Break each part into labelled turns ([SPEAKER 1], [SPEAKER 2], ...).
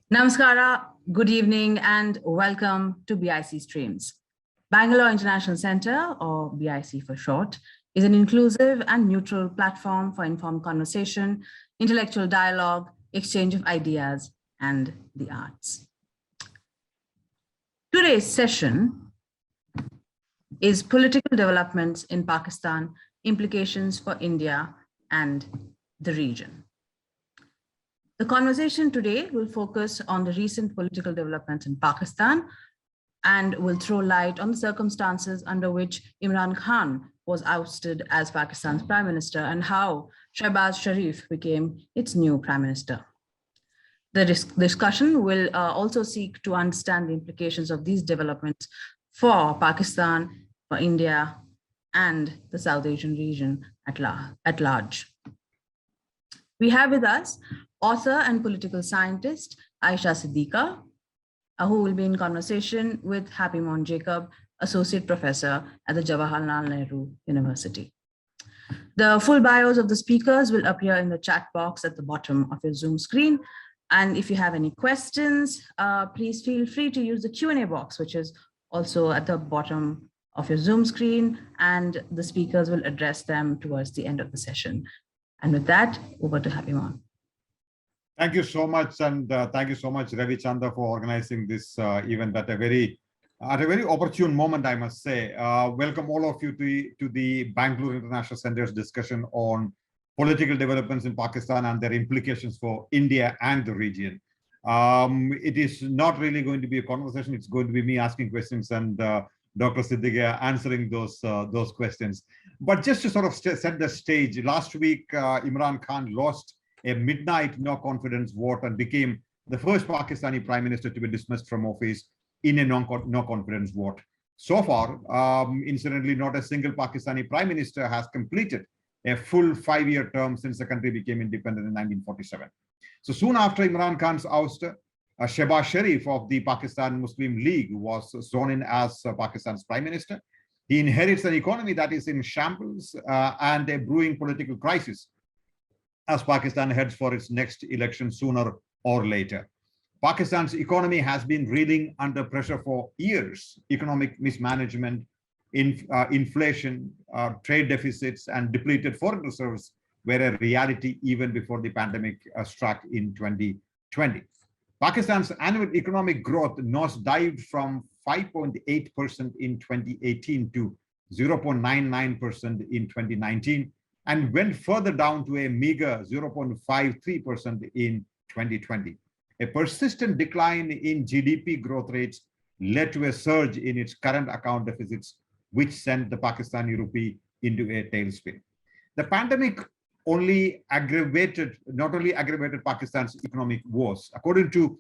[SPEAKER 1] Namaskara, good evening, and welcome to BIC Streams. Bangalore International Center, or BIC for short, is an inclusive and neutral platform for informed conversation, intellectual dialogue, exchange of ideas, and the arts. Today's session is Political Developments in Pakistan, Implications for India and the region. The conversation today will focus on the recent political developments in Pakistan and will throw light on the circumstances under which Imran Khan was ousted as Pakistan's prime minister and how Shehbaz Sharif became its new prime minister. The discussion will also seek to understand the implications of these developments for Pakistan, for India, and the South Asian region at large. We have with us author and political scientist Ayesha Siddiqa, who will be in conversation with Happymon Jacob, associate professor at the Jawaharlal Nehru University. The full bios of the speakers will appear in the chat box at the bottom of your Zoom screen. And if you have any questions, please feel free to use the Q&A box, which is also at the bottom of your Zoom screen, and the speakers will address them towards the end of the session. And with that, over to Happymon.
[SPEAKER 2] Thank you so much, and thank you so much, Ravi Chanda, for organizing this event at a very opportune moment, I must say. Welcome all of you to the Bangalore International Center's discussion on political developments in Pakistan and their implications for India and the region. It is not really going to be a conversation; it's going to be me asking questions and Dr. Siddiqa answering those questions. But just to sort of set the stage, last week Imran Khan lost a midnight no-confidence vote and became the first Pakistani prime minister to be dismissed from office in a no-confidence vote. So far, incidentally, not a single Pakistani prime minister has completed a full 5-year term since the country became independent in 1947. So soon after Imran Khan's ouster, Shehbaz Sharif of the Pakistan Muslim League was sworn in as Pakistan's prime minister. He inherits an economy that is in shambles and a brewing political crisis as Pakistan heads for its next election sooner or later. Pakistan's economy has been reeling under pressure for years. Economic mismanagement, inflation, trade deficits, and depleted foreign reserves were a reality even before the pandemic struck in 2020. Pakistan's annual economic growth nosedived from 5.8% in 2018 to 0.99% in 2019, and went further down to a meager 0.53% in 2020. A persistent decline in GDP growth rates led to a surge in its current account deficits, which sent the Pakistani rupee into a tailspin. The pandemic not only aggravated Pakistan's economic woes. According to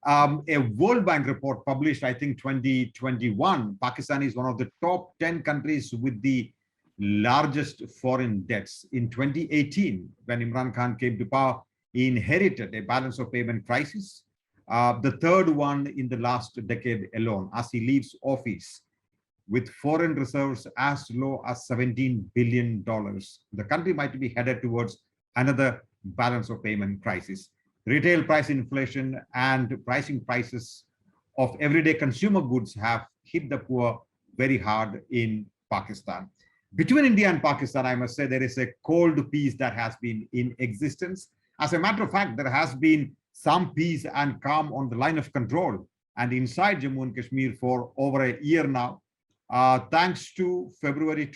[SPEAKER 2] a World Bank report published, I think, 2021, Pakistan is one of the top 10 countries with the largest foreign debts. In 2018, when Imran Khan came to power, he inherited a balance of payment crisis, the third one in the last decade alone, as he leaves office with foreign reserves as low as $17 billion. The country might be headed towards another balance of payment crisis. Retail price inflation and pricing prices of everyday consumer goods have hit the poor very hard in Pakistan. Between India and Pakistan, I must say, there is a cold peace that has been in existence. As a matter of fact, there has been some peace and calm on the line of control and inside Jammu and Kashmir for over a year now, thanks to the February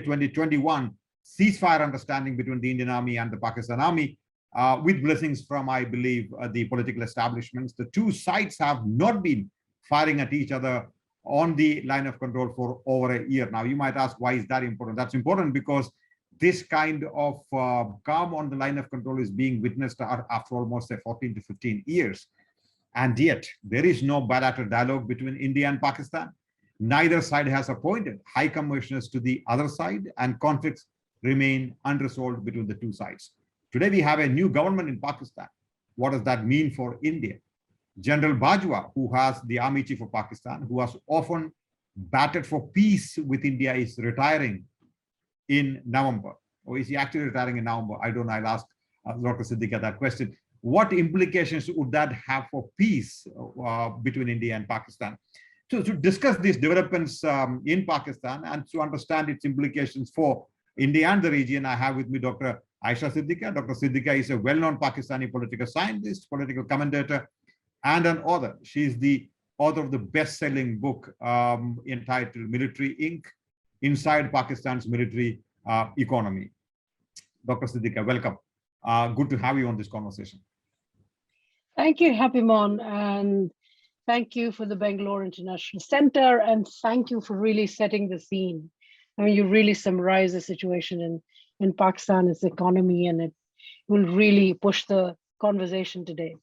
[SPEAKER 2] 2021 ceasefire understanding between the Indian Army and the Pakistan Army, with blessings from, I believe, the political establishments. The two sides have not been firing at each other on the line of control for over a year now. You might ask, why is that important? That's important because this kind of calm on the line of control is being witnessed after almost 14 to 15 years. And yet, there is no bilateral dialogue between India and Pakistan. Neither side has appointed high commissioners to the other side, and conflicts remain unresolved between the two sides. Today, we have a new government in Pakistan. What does that mean for India? General Bajwa, who has the army chief of Pakistan, who has often battled for peace with India, is retiring in November. Or is he actually retiring in November? I don't know. I'll ask Dr. Siddiqa that question. what implications would that have for peace between India and Pakistan? To discuss these developments in Pakistan and to understand its implications for India and the region, I have with me Dr. Ayesha Siddiqa. Dr. Siddiqa is a well-known Pakistani political scientist, political commentator, and an author. She is the author of the best-selling book entitled Military Inc. Inside Pakistan's Military Economy. Dr. Siddiqa, welcome. Good to have you on this conversation.
[SPEAKER 3] Thank you, Happymon, and thank you for the Bangalore International Center, and thank you for really setting the scene. I mean, you really summarize the situation in Pakistan, its economy, and it will really push the conversation today.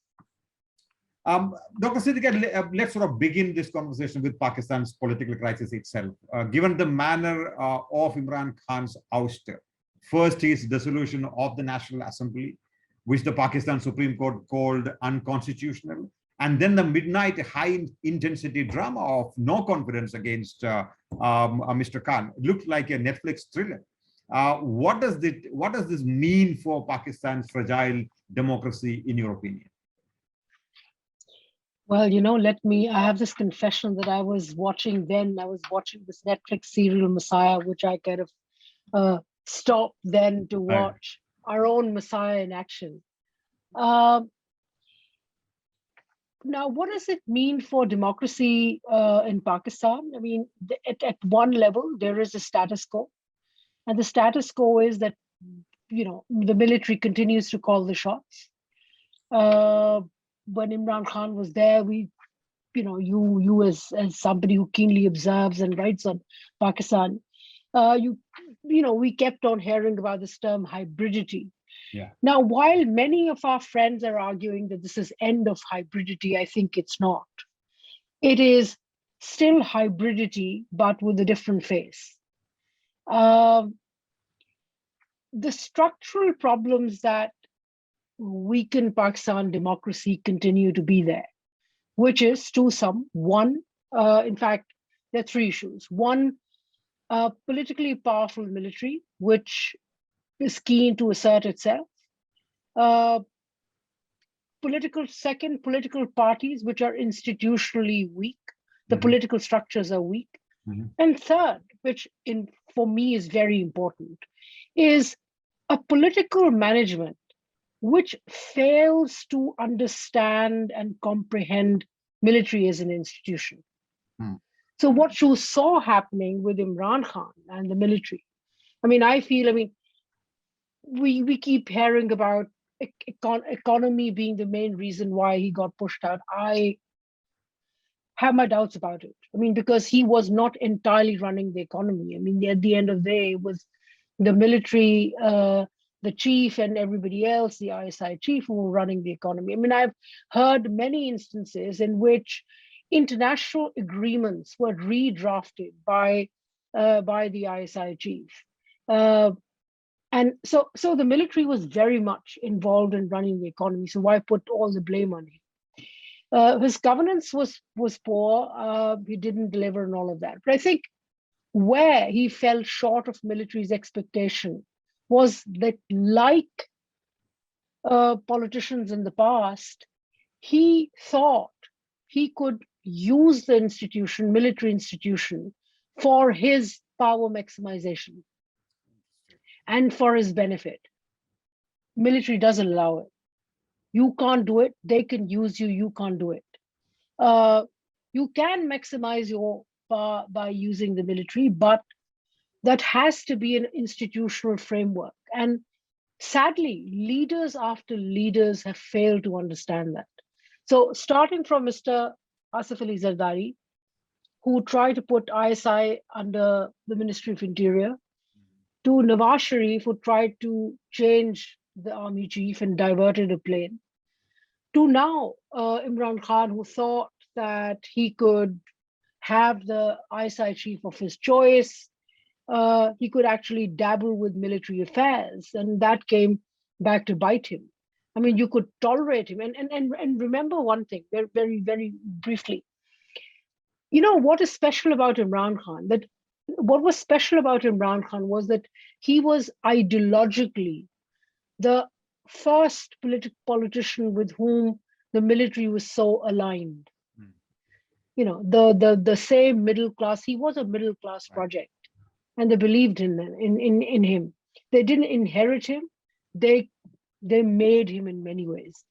[SPEAKER 2] Dr. Siddiqa, let's sort of begin this conversation with Pakistan's political crisis itself. Given the manner of Imran Khan's ouster, first his dissolution of the National Assembly, which the Pakistan Supreme Court called unconstitutional, and then the midnight high-intensity drama of no confidence against Mr. Khan. It looked like a Netflix thriller. What does this mean for Pakistan's fragile democracy, in your opinion?
[SPEAKER 3] Well, you know, I have this confession that I was watching this Netflix serial Messiah, which I kind of stopped then to watch our own Messiah in action. Now, what does it mean for democracy in Pakistan? I mean, at one level, there is a status quo. And the status quo is that, you know, the military continues to call the shots. When Imran Khan was there, you as somebody who keenly observes and writes on Pakistan, we kept on hearing about this term hybridity.
[SPEAKER 2] Yeah.
[SPEAKER 3] Now, while many of our friends are arguing that this is end of hybridity, I think it's not. It is still hybridity, but with a different face. The structural problems that weaken Pakistan democracy continue to be there, which is to some one, in fact, there are three issues. One, politically powerful military, which is keen to assert itself. Political parties, which are institutionally weak. The political structures are weak. And third, which for me is very important, is a political management which fails to understand and comprehend military as an institution. So what you saw happening with Imran Khan and the military, we keep hearing about economy being the main reason why he got pushed out. I have my doubts about it. I mean, because he was not entirely running the economy. I mean, at the end of the day, it was the military, the chief and everybody else, the ISI chief, who were running the economy. I mean, I've heard many instances in which international agreements were redrafted by the ISI chief. And so the military was very much involved in running the economy. So why put all the blame on him? His governance was poor. He didn't deliver on all of that. But I think where he fell short of military's expectation was that, like politicians in the past, he thought he could use the military institution, for his power maximization and for his benefit. Military doesn't allow it. You can't do it. They can use you. You can't do it. You can maximize your power by using the military, but that has to be an institutional framework. And sadly, leaders after leaders have failed to understand that. So starting from Mr. Asif Ali Zardari, who tried to put ISI under the Ministry of Interior, to Nawaz Sharif, who tried to change the army chief and diverted a plane, to now Imran Khan, who thought that he could have the ISI chief of his choice. He could actually dabble with military affairs, and that came back to bite him. I mean, you could tolerate him. And remember one thing, very, very, very briefly. You know, what is special about Imran Khan? What was special about Imran Khan was that he was ideologically the first politician with whom the military was so aligned. You know, the same middle class. He was a middle class project, and they believed in him. They didn't inherit him; they made him in many ways.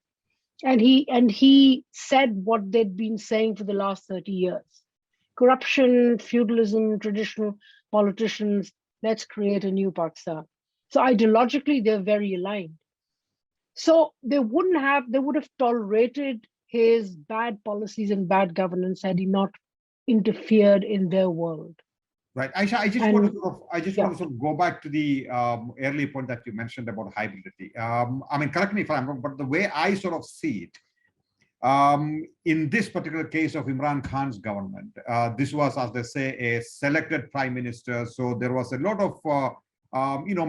[SPEAKER 3] And he said what they'd been saying for the last 30 years: corruption, feudalism, traditional politicians. Let's create a new Pakistan. So ideologically, they're very aligned. So they would have tolerated his bad policies and bad governance had he not interfered in their world.
[SPEAKER 2] Right. Aisha, I just
[SPEAKER 3] And
[SPEAKER 2] want to
[SPEAKER 3] yeah.
[SPEAKER 2] sort of go back to the early point that you mentioned about hybridity. I mean, correct me if I'm wrong, but the way I sort of see it, in this particular case of Imran Khan's government, this was, as they say, a selected prime minister. So there was a lot of,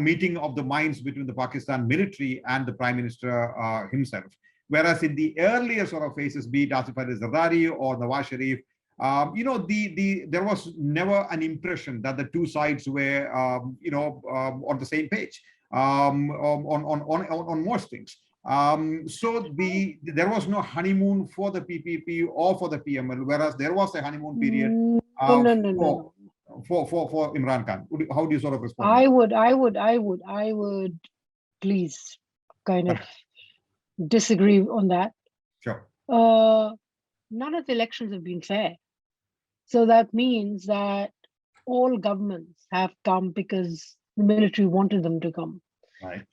[SPEAKER 2] meeting of the minds between the Pakistan military and the prime minister himself. Whereas in the earlier sort of phases, be it Asif Ali Zardari or Nawaz Sharif, there was never an impression that the two sides were, on the same page on most things. So there was no honeymoon for the PPP or for the PML, whereas there was a honeymoon period
[SPEAKER 3] No.
[SPEAKER 2] for Imran Khan. How do you sort of respond?
[SPEAKER 3] I would please kind of disagree on that.
[SPEAKER 2] Sure.
[SPEAKER 3] None of the elections have been fair. So that means that all governments have come because the military wanted them to come.
[SPEAKER 2] Right.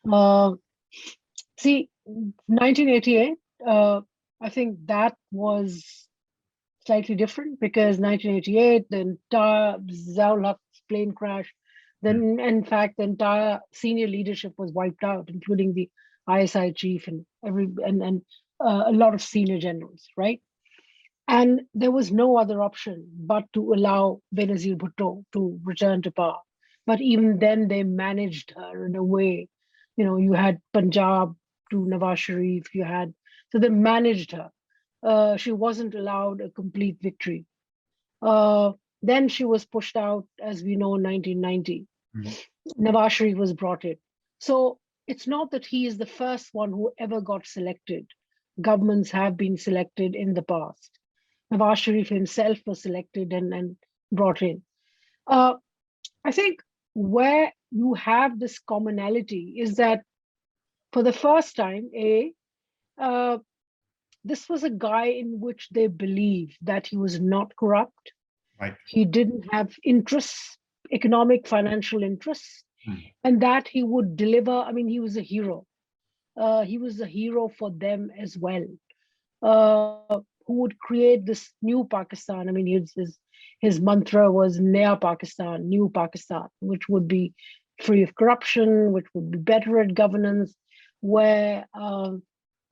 [SPEAKER 3] See, 1988, I think that was slightly different because 1988, the entire Zaul Haq's plane crash, then in fact, the entire senior leadership was wiped out, including the ISI chief and a lot of senior generals, right? And there was no other option but to allow Benazir Bhutto to return to power. But even then, they managed her in a way. You know, you had Punjab to Nawaz Sharif, so they managed her. She wasn't allowed a complete victory. Then she was pushed out, as we know, in 1990. Nawaz Sharif was brought in. So it's not that he is the first one who ever got selected. Governments have been selected in the past. Nawaz Sharif himself was selected and brought in. I think where you have this commonality is that for the first time, this was a guy in which they believed that he was not corrupt.
[SPEAKER 2] Right.
[SPEAKER 3] He didn't have interests, economic, financial interests, and that he would deliver. I mean, he was a hero. He was a hero for them as well. Who would create this new Pakistan? I mean, his mantra was Naya Pakistan, new Pakistan, which would be free of corruption, which would be better at governance, where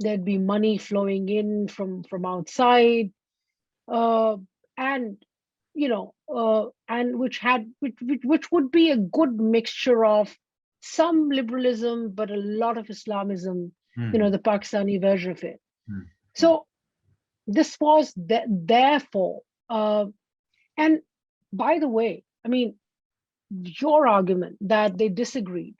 [SPEAKER 3] there'd be money flowing in from outside, and and which would be a good mixture of some liberalism, but a lot of Islamism. The Pakistani version of it. So this was therefore, and by the way, I mean, your argument that they disagreed,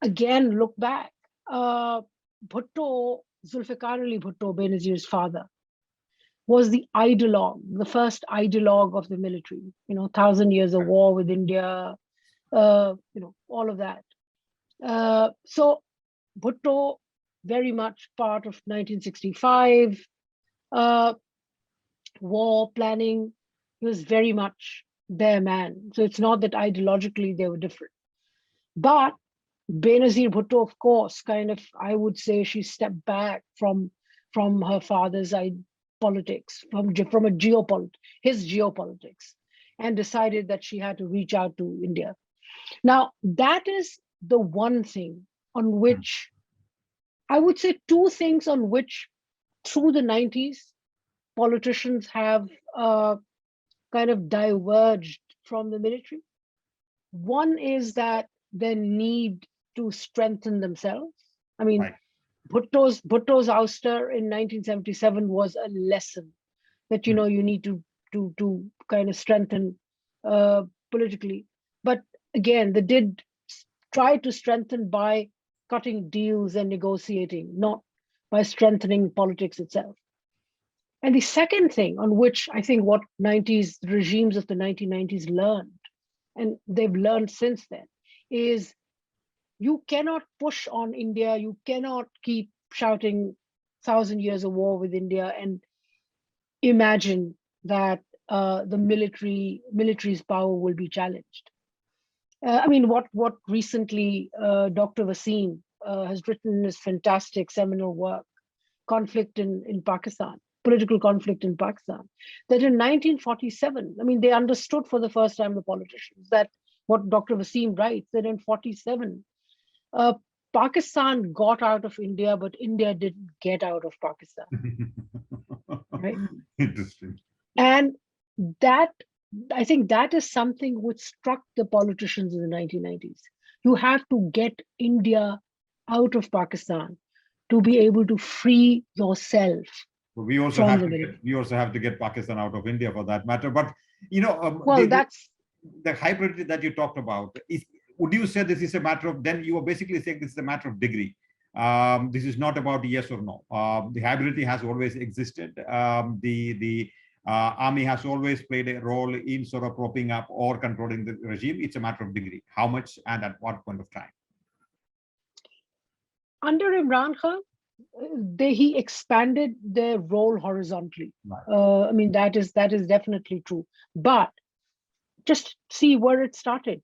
[SPEAKER 3] again, look back. Bhutto, Zulfikar Ali Bhutto, Benazir's father, was the ideologue, the first ideologue of the military, 1,000 years of war with India, all of that. So Bhutto, very much part of 1965 war planning. He was very much their man. So it's not that ideologically they were different. But Benazir Bhutto, of course, kind of, I would say she stepped back from her father's politics, from his geopolitics, and decided that she had to reach out to India. Now, that is the one thing on which, I would say two things on which through the 90s, politicians have kind of diverged from the military. One is that they need to strengthen themselves. I mean, right. Bhutto's ouster in 1977 was a lesson that, you need to kind of strengthen politically. But again, they did try to strengthen by cutting deals and negotiating, not by strengthening politics itself. And the second thing on which I think what regimes of the 1990s learned, and they've learned since then, is you cannot push on India, you cannot keep shouting 1,000 years of war with India and imagine that the military's power will be challenged. I mean, what recently Dr. Wasim has written in his fantastic seminal work, Conflict in Pakistan, Political Conflict in Pakistan, that in 1947, I mean, they understood for the first time, the politicians, that what Dr. Wasim writes, that in 47, Pakistan got out of India, but India didn't get out of Pakistan, right?
[SPEAKER 2] Interesting.
[SPEAKER 3] And that, I think that is something which struck the politicians in the 1990s. You have to get India out of Pakistan to be able to free yourself.
[SPEAKER 2] We also have to get Pakistan out of India for that matter. But
[SPEAKER 3] That's
[SPEAKER 2] the hybridity that you talked about. Would you say this is a matter of? Then you are basically saying this is a matter of degree. This is not about yes or no. The hybridity has always existed. The army has always played a role in sort of propping up or controlling the regime. It's a matter of degree. How much and at what point of time?
[SPEAKER 3] Under Imran Khan, he expanded their role horizontally.
[SPEAKER 2] Right.
[SPEAKER 3] I mean, that is definitely true. But just see where it started.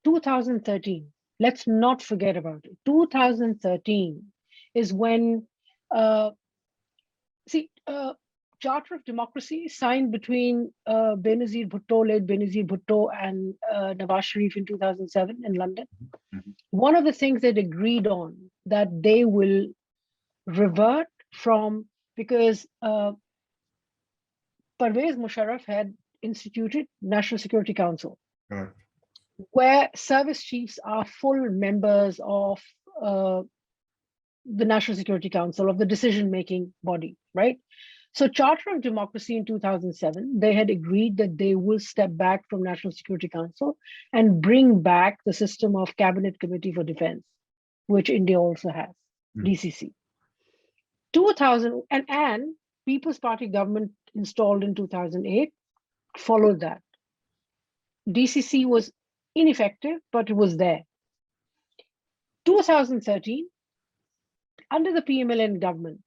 [SPEAKER 3] 2013. Let's not forget about it. 2013 is when, Charter of Democracy signed between Benazir Bhutto, late Benazir Bhutto, and Nawaz Sharif in 2007 in London.
[SPEAKER 2] Mm-hmm.
[SPEAKER 3] One of the things they agreed on that they will revert from, because Parvez Musharraf had instituted National Security Council,
[SPEAKER 2] Correct.
[SPEAKER 3] where service chiefs are full members of the National Security Council, of the decision-making body, right? So Charter of Democracy in 2007, they had agreed that they will step back from National Security Council and bring back the system of Cabinet Committee for Defense, which India also has, DCC. 2000, and People's Party government installed in 2008 followed that. DCC was ineffective, but it was there. 2013, under the PMLN government,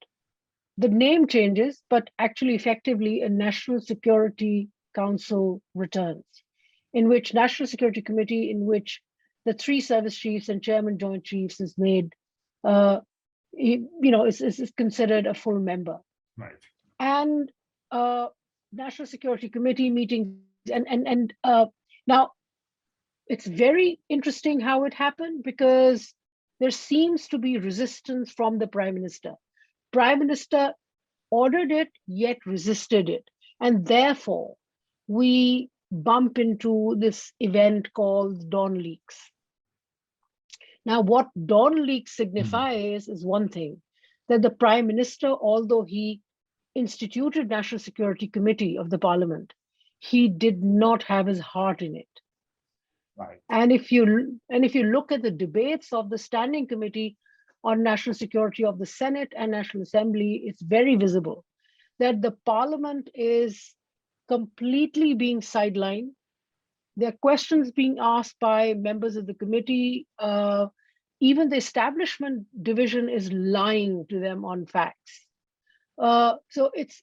[SPEAKER 3] the name changes, but actually effectively a National Security Council returns, in which National Security Committee, in which the three service chiefs and chairman joint chiefs is made, is considered a full member.
[SPEAKER 2] Right.
[SPEAKER 3] And National Security Committee meetings, and now it's very interesting how it happened, because there seems to be resistance from the Prime Minister. Prime Minister ordered it, yet resisted it. And therefore, we bump into this event called Dawn Leaks. Now, what Dawn Leaks signifies is one thing, that the Prime Minister, although he instituted National Security Committee of the Parliament, he did not have his heart in it.
[SPEAKER 2] Right.
[SPEAKER 3] And if you look at the debates of the Standing Committee on National Security of the Senate and National Assembly, it's very visible that the Parliament is completely being sidelined. There are questions being asked by members of the committee. Even the establishment division is lying to them on facts. So it's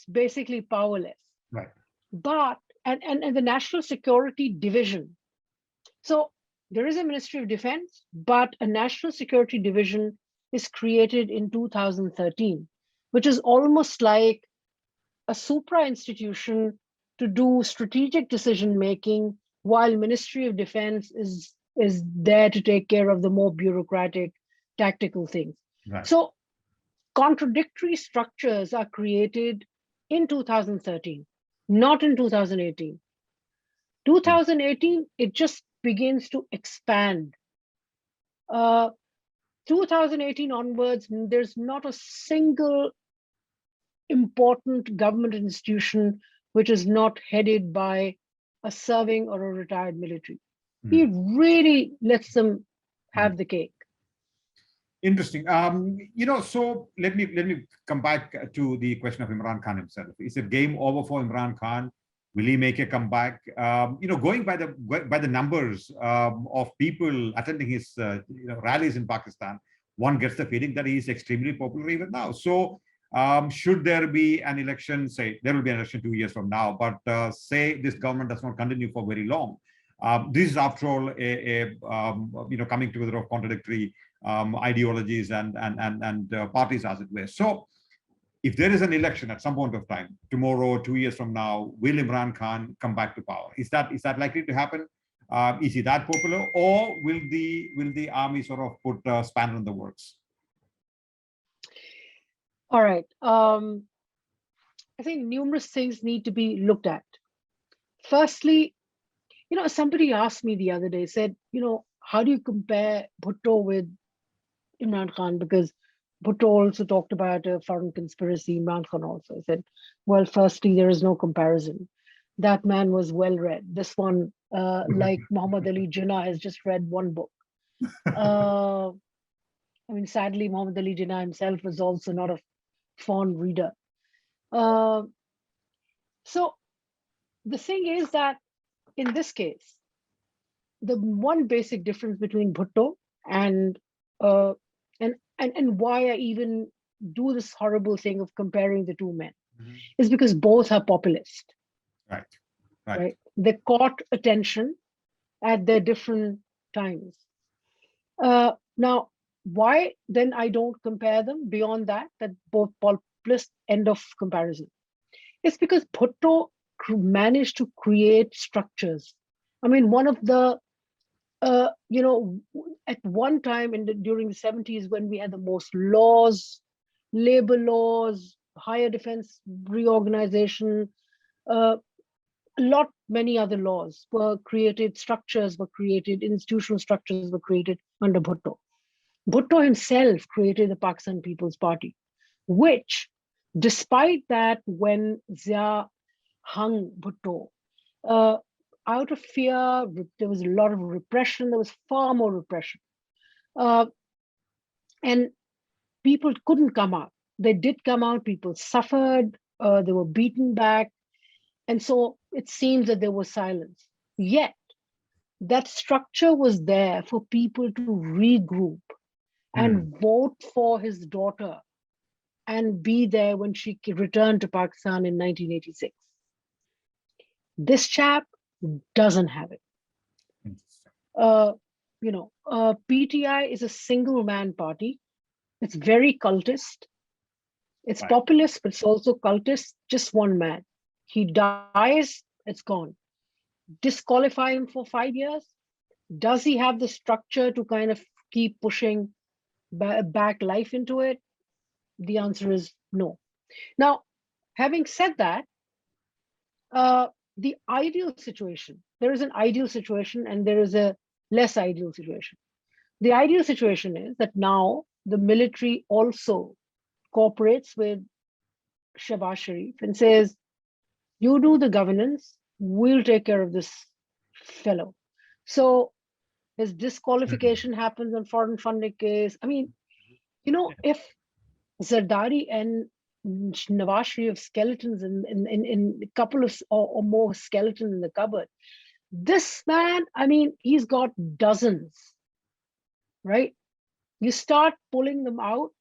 [SPEAKER 3] basically powerless.
[SPEAKER 2] Right.
[SPEAKER 3] But and the National Security Division. So there is a Ministry of Defense, but a National Security Division is created in 2013, which is almost like a supra institution to do strategic decision making, while Ministry of Defense is there to take care of the more bureaucratic, tactical things.
[SPEAKER 2] Right.
[SPEAKER 3] So contradictory structures are created in 2013, not in 2018. 2018, it just begins to expand. 2018 onwards, there's not a single important government institution which is not headed by a serving or a retired military. He really lets them have the cake.
[SPEAKER 2] Interesting. So let me come back to the question of Imran Khan himself. Is it game over for Imran Khan? Will he make a comeback? Going by the numbers of people attending his rallies in Pakistan, one gets the feeling that he is extremely popular even now. So should there be an election? Say there will be an election 2 years from now, but say this government does not continue for very long. This is, after all, coming together of contradictory ideologies and parties, as it were. So, if there is an election at some point of time, tomorrow, 2 years from now, will Imran Khan come back to power? Is that likely to happen? Is he that popular, or will the army sort of put a spanner in the works?
[SPEAKER 3] All right. I think numerous things need to be looked at. Firstly, somebody asked me the other day, said, how do you compare Bhutto with Imran Khan? Because Bhutto also talked about a foreign conspiracy. Imran Khan also said, well, firstly, there is no comparison. That man was well read. This one, like Muhammad Ali Jinnah, has just read one book. Sadly, Muhammad Ali Jinnah himself was also not a fond reader. So the thing is that in this case, the one basic difference between Bhutto and why I even do this horrible thing of comparing the two men is because both are populist.
[SPEAKER 2] Right.
[SPEAKER 3] They caught attention at their different times. Now, why then I don't compare them beyond that both populist, end of comparison? It's because Bhutto managed to create structures. One of the at one time during the 70s, when we had the most laws, labor laws, higher defense reorganization, many other laws were created, institutional structures were created under Bhutto. Bhutto himself created the Pakistan People's Party, which, despite that, when Zia hung Bhutto, out of fear, there was a lot of repression. There was far more repression. And people couldn't come out. They did come out, people suffered, they were beaten back. And so it seems that there was silence. Yet, that structure was there for people to regroup and vote for his daughter and be there when she returned to Pakistan in 1986. This chap doesn't have it. PTI is a single man party. It's very cultist. It's populist, but it's also cultist. Just one man. He dies, it's gone. Disqualify him for 5 years. Does he have the structure to kind of keep pushing back life into it? The answer is no. Now, having said that, the ideal situation, there is an ideal situation and there is a less ideal situation. The ideal situation is that now the military also cooperates with Shehbaz Sharif and says, you do the governance, we'll take care of this fellow. So his disqualification happens on foreign funding case. If Zardari and Nawaz Sharif skeletons in a couple of or more skeletons in the cupboard, this man, he's got dozens, right? You start pulling them out,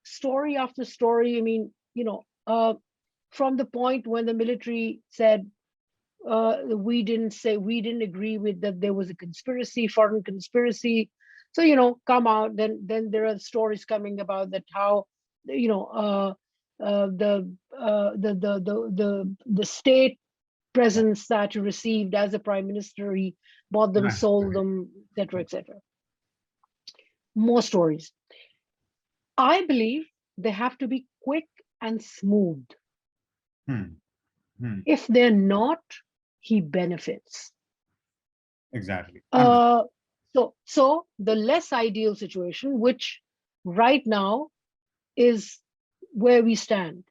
[SPEAKER 3] story after story. From the point when the military said, we didn't agree with that there was a conspiracy, foreign conspiracy. So, come out, then there are stories coming about that how, the state presents that he received as a prime minister, he bought them, sold them, etc., etc. More stories. I believe they have to be quick and smooth. If they're not, he benefits.
[SPEAKER 2] Exactly.
[SPEAKER 3] So the less ideal situation, which right now is where we stand.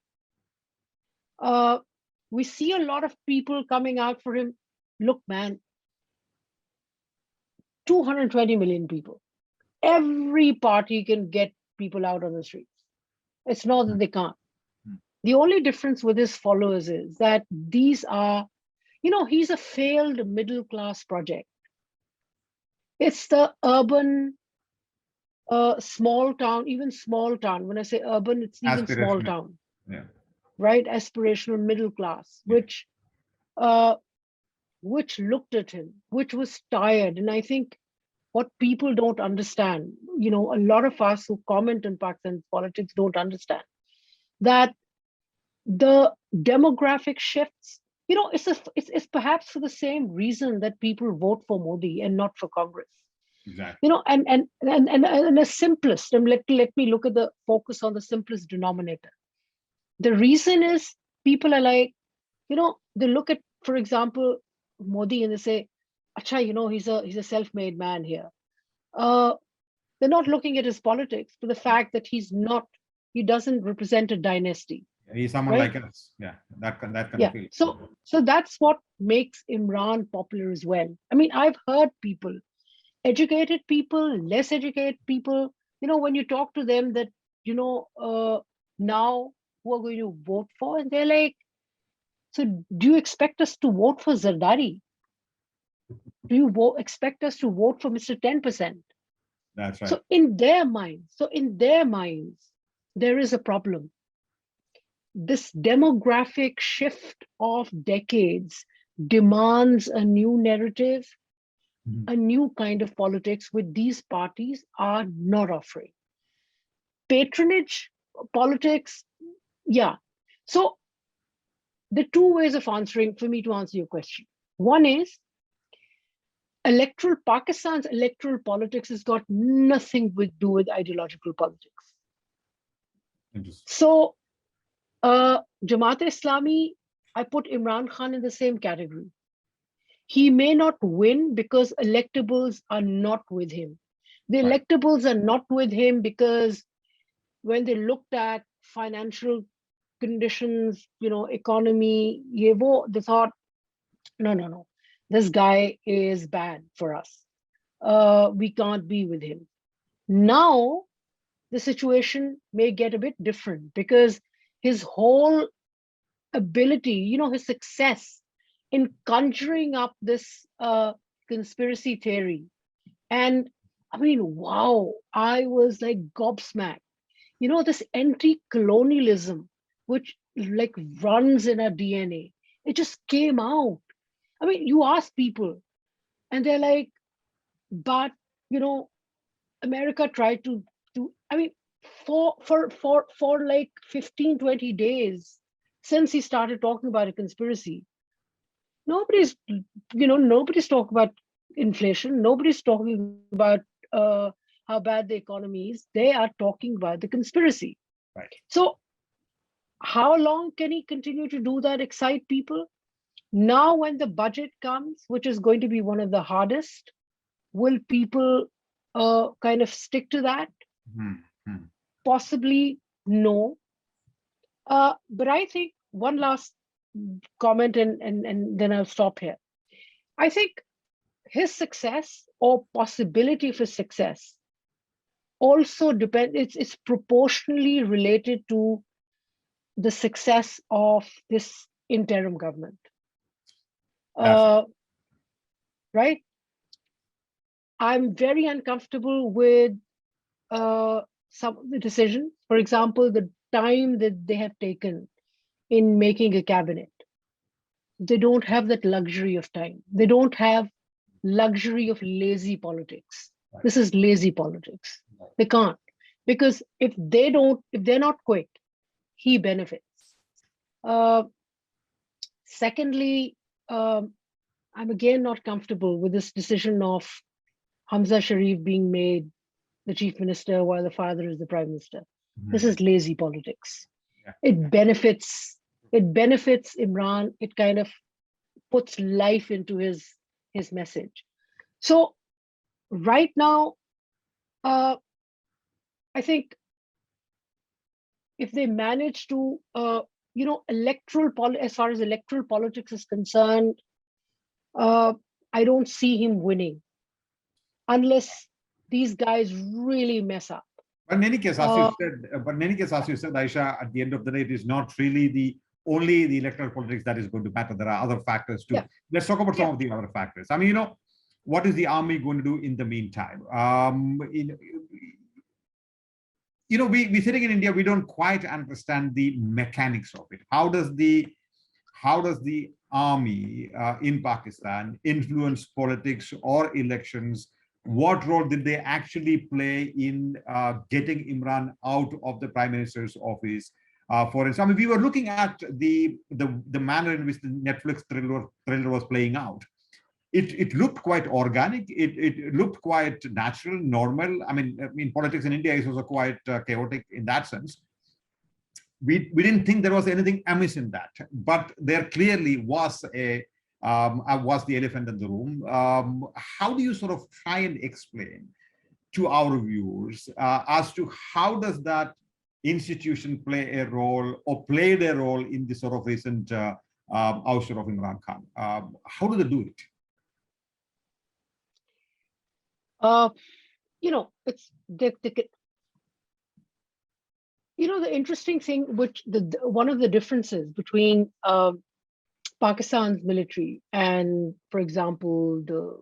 [SPEAKER 3] We see a lot of people coming out for him. Look, man, 220 million people. Every party can get people out on the streets. It's not that they can't. The only difference with his followers is that these are, he's a failed middle class project. It's the urban, small town, even small town. When I say urban, it's even small
[SPEAKER 2] Aspirational.
[SPEAKER 3] town,
[SPEAKER 2] Yeah.
[SPEAKER 3] right? Aspirational middle class,
[SPEAKER 2] Yeah.
[SPEAKER 3] which looked at him, which was tired. And I think what people don't understand, a lot of us who comment on Pakistan's politics don't understand that the demographic shifts, it's perhaps for the same reason that people vote for Modi and not for Congress.
[SPEAKER 2] Exactly.
[SPEAKER 3] And the simplest, and let me look at the focus on the simplest denominator. The reason is people are like, they look at, for example, Modi and they say, Acha, he's a self-made man here. They're not looking at his politics, but the fact that he doesn't represent a dynasty.
[SPEAKER 2] He's someone
[SPEAKER 3] right?
[SPEAKER 2] like us. Yeah, that kind
[SPEAKER 3] Yeah.
[SPEAKER 2] of feel.
[SPEAKER 3] So that's what makes Imran popular as well. I mean, I've heard people, educated people, less educated people, when you talk to them that, now who are going to vote for, and they're like, so do you expect us to vote for Zardari? Do you expect us to vote for Mr. 10%?
[SPEAKER 2] That's right.
[SPEAKER 3] So in their minds, there is a problem. This demographic shift of decades demands a new narrative, a new kind of politics, which these parties are not offering. Patronage politics, yeah. So the two ways of answering, for me to answer your question. One is Pakistan's electoral politics has got nothing to do with ideological politics.
[SPEAKER 2] Interesting.
[SPEAKER 3] So Jamaat-e-Islami, I put Imran Khan in the same category. He may not win because electables are not with him. The
[SPEAKER 2] Right.
[SPEAKER 3] electables are not with him because when they looked at financial conditions, economy, they thought, no, this guy is bad for us. We can't be with him. Now, the situation may get a bit different because his whole ability, his success in conjuring up this conspiracy theory. And I mean, wow, I was like gobsmacked. This anti-colonialism, which like runs in our DNA, it just came out. I mean, you ask people and they're like, but, America tried I mean, for like 15, 20 days since he started talking about a conspiracy, nobody's talking about inflation. Nobody's talking about how bad the economy is. They are talking about the conspiracy.
[SPEAKER 2] Right.
[SPEAKER 3] So how long can he continue to do that, excite people? Now, when the budget comes, which is going to be one of the hardest, will people kind of stick to that? Possibly no. But I think one last comment, and then I'll stop here. I think his success or possibility for success also depends, it's proportionally related to the success of this interim government. Right? I'm very uncomfortable with some of the decisions. For example, the time that they have taken in making a cabinet. They don't have that luxury of time. They don't have luxury of lazy politics.
[SPEAKER 2] Right.
[SPEAKER 3] This is lazy politics. Right. They can't. Because if they're not quick, he benefits. Secondly, I'm again not comfortable with this decision of Hamza Sharif being made the chief minister while the father is the prime minister. This is lazy politics. Yeah. It benefits Imran. It kind of puts life into his message. So right now, I think if they manage to, as far as electoral politics is concerned, I don't see him winning unless these guys really mess up.
[SPEAKER 2] But in any case, as you said, Ayesha, at the end of the day, it is not really only the electoral politics that is going to matter. There are other factors too.
[SPEAKER 3] Yeah.
[SPEAKER 2] Let's talk about some of the other factors. I mean, what is the army going to do in the meantime? We sitting in India, we don't quite understand the mechanics of it. How does the army in Pakistan influence politics or elections? What role did they actually play in getting Imran out of the prime minister's office? For instance, I mean, we were looking at the manner in which the Netflix thriller was playing out. It looked quite organic. It looked quite natural, normal. I mean, politics in India is also quite chaotic in that sense. We didn't think there was anything amiss in that, but there clearly was the elephant in the room. How do you sort of try and explain to our viewers as to how does that institution play a role or played a role in the sort of recent ouster of Imran Khan? How do they do it?
[SPEAKER 3] It's the interesting thing, which one of the differences between Pakistan's military and, for example, the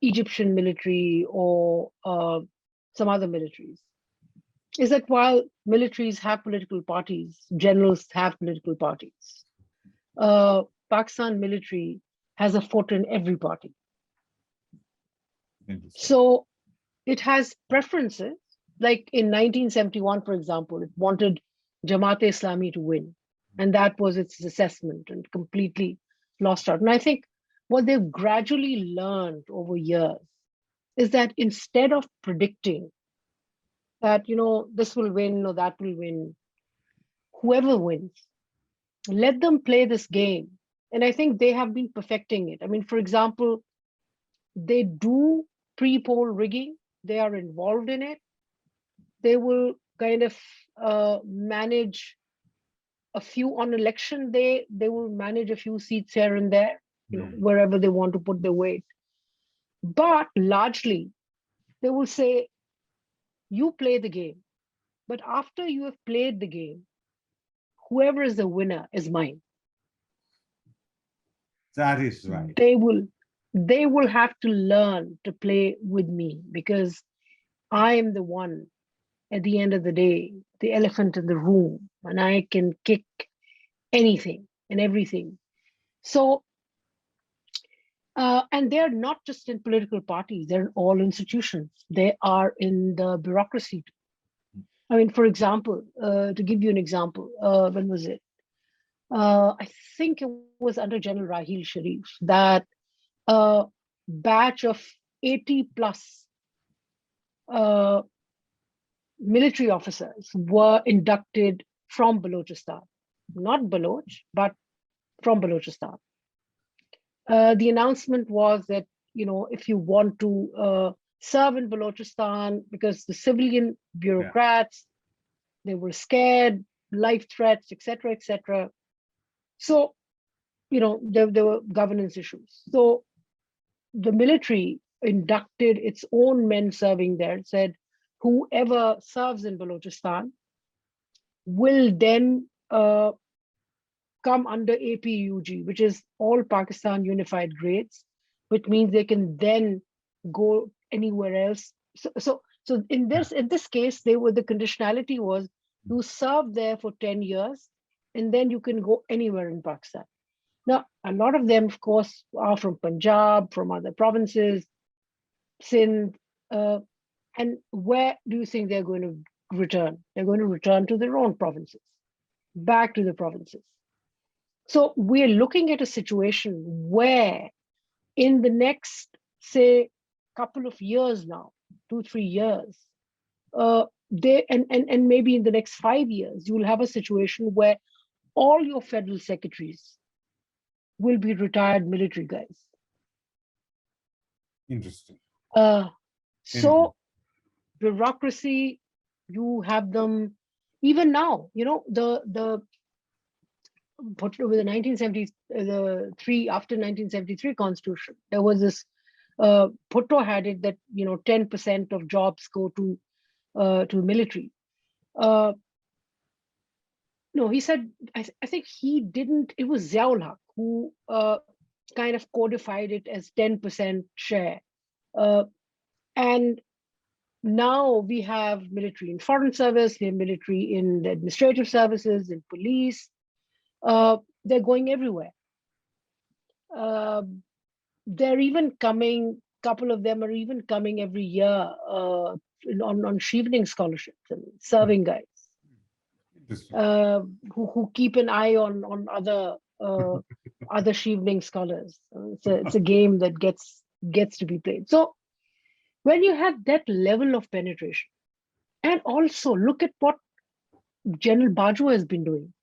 [SPEAKER 3] Egyptian military or some other militaries, is that while militaries have political parties, generals have political parties, Pakistan military has a foot in every party. So it has preferences. Like in 1971, for example, it wanted Jamaat-e-Islami to win. And that was its assessment and completely lost out. And I think what they've gradually learned over years is that instead of predicting that, this will win or that will win, whoever wins, let them play this game. And I think they have been perfecting it. I mean, for example, they do pre-poll rigging. They are involved in it. They will kind of manage a few on election day. They will manage a few seats here and there, wherever they want to put their weight. But largely, they will say, you play the game. But after you have played the game, whoever is the winner is mine.
[SPEAKER 2] That is right.
[SPEAKER 3] They will have to learn to play with me, because I am the one, at the end of the day, the elephant in the room, and I can kick anything and everything. So, and they're not just in political parties, they're in all institutions. They are in the bureaucracy. I mean, for example, to give you an example, when was it? I think it was under General Rahil Sharif that a batch of 80 plus military officers were inducted from Balochistan, not Baloch, but from Balochistan. The announcement was that, if you want to serve in Balochistan, because the civilian bureaucrats, they were scared, life threats, etc., etc. So, there were governance issues. So the military inducted its own men serving there, said, whoever serves in Balochistan will then come under APUG, which is all Pakistan Unified Grades, which means they can then go anywhere else. So in this case, the conditionality was you serve there for 10 years, and then you can go anywhere in Pakistan. Now, a lot of them, of course, are from Punjab, from other provinces, Sindh, and where do you think they're going to return? They're going to return to their own provinces, back to the provinces. So we're looking at a situation where in the next, say, couple of years now, 2-3 years, and maybe in the next 5 years, you will have a situation where all your federal secretaries will be retired military guys.
[SPEAKER 2] Interesting.
[SPEAKER 3] So bureaucracy, you have them even now, with the 1973, after 1973 constitution, there was this Bhutto had it that 10% of jobs go to military. No, he said, I think he didn't, it was Ziaul Haq who kind of codified it as 10% share. And now we have military in foreign service, we have military in the administrative services, in police. They're going everywhere. They're even coming, couple of them are even coming every year on Shivning scholarships and serving guys. Who keep an eye on other Shivning scholars. It's a game that gets to be played. So when you have that level of penetration, and also look at what General Bajwa has been doing.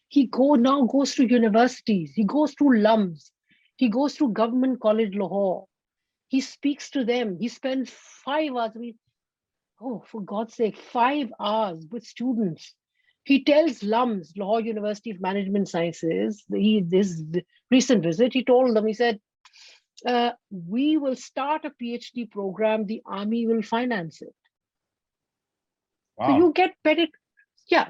[SPEAKER 3] He now goes to universities, he goes to LUMS, he goes to Government College Lahore, he speaks to them, he spends 5 hours, for God's sake, 5 hours with students. He tells LUMS, Lahore University of Management Sciences, this recent visit, he told them, he said, we will start a PhD program, the army will finance it. Wow.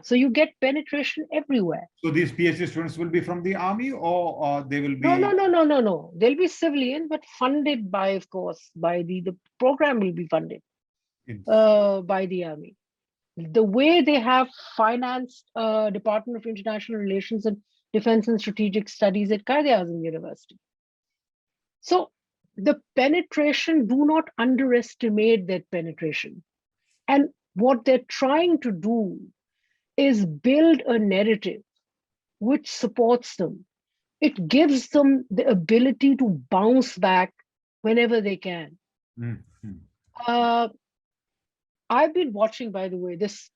[SPEAKER 3] So you get penetration everywhere.
[SPEAKER 2] So these PhD students will be from the army, or they will be?
[SPEAKER 3] No. They'll be civilian, but funded by, of course, by the program will be funded by the army. The way they have financed Department of International Relations and Defense and Strategic Studies at Quaid-e-Azam University. So the penetration, do not underestimate that penetration. And what they're trying to do is build a narrative which supports them. It gives them the ability to bounce back whenever they can. Mm-hmm. I've been watching, by the way, this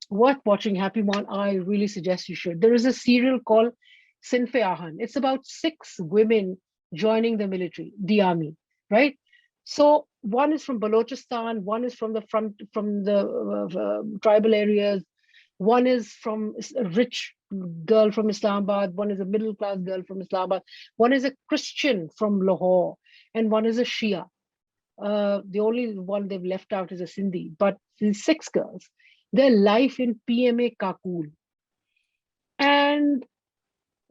[SPEAKER 3] worth watching Happymon. I really suggest you should. There is a serial called Sinfe Ahan. It's about 6 women joining the military, the army, right? So one is from Balochistan, one is from the tribal areas, one is from a rich girl from Islamabad, one is a middle class girl from Islamabad, one is a Christian from Lahore, and one is a Shia. The only one they've left out is a Sindhi, but these 6 girls, their life in PMA Kakul. And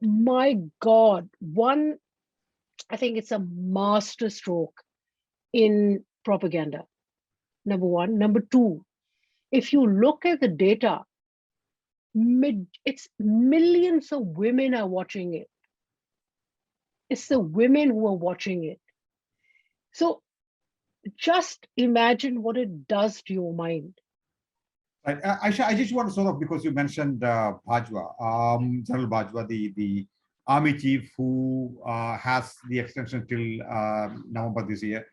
[SPEAKER 3] my God, I think it's a master stroke in propaganda, number 1. Number 2, if you look at the data, it's millions of women are watching it. It's the women who are watching it. So just imagine what it does to your mind.
[SPEAKER 2] Right. Ayesha, I just want to sort of, because you mentioned Bajwa, General Bajwa, the army chief who has the extension till November this year.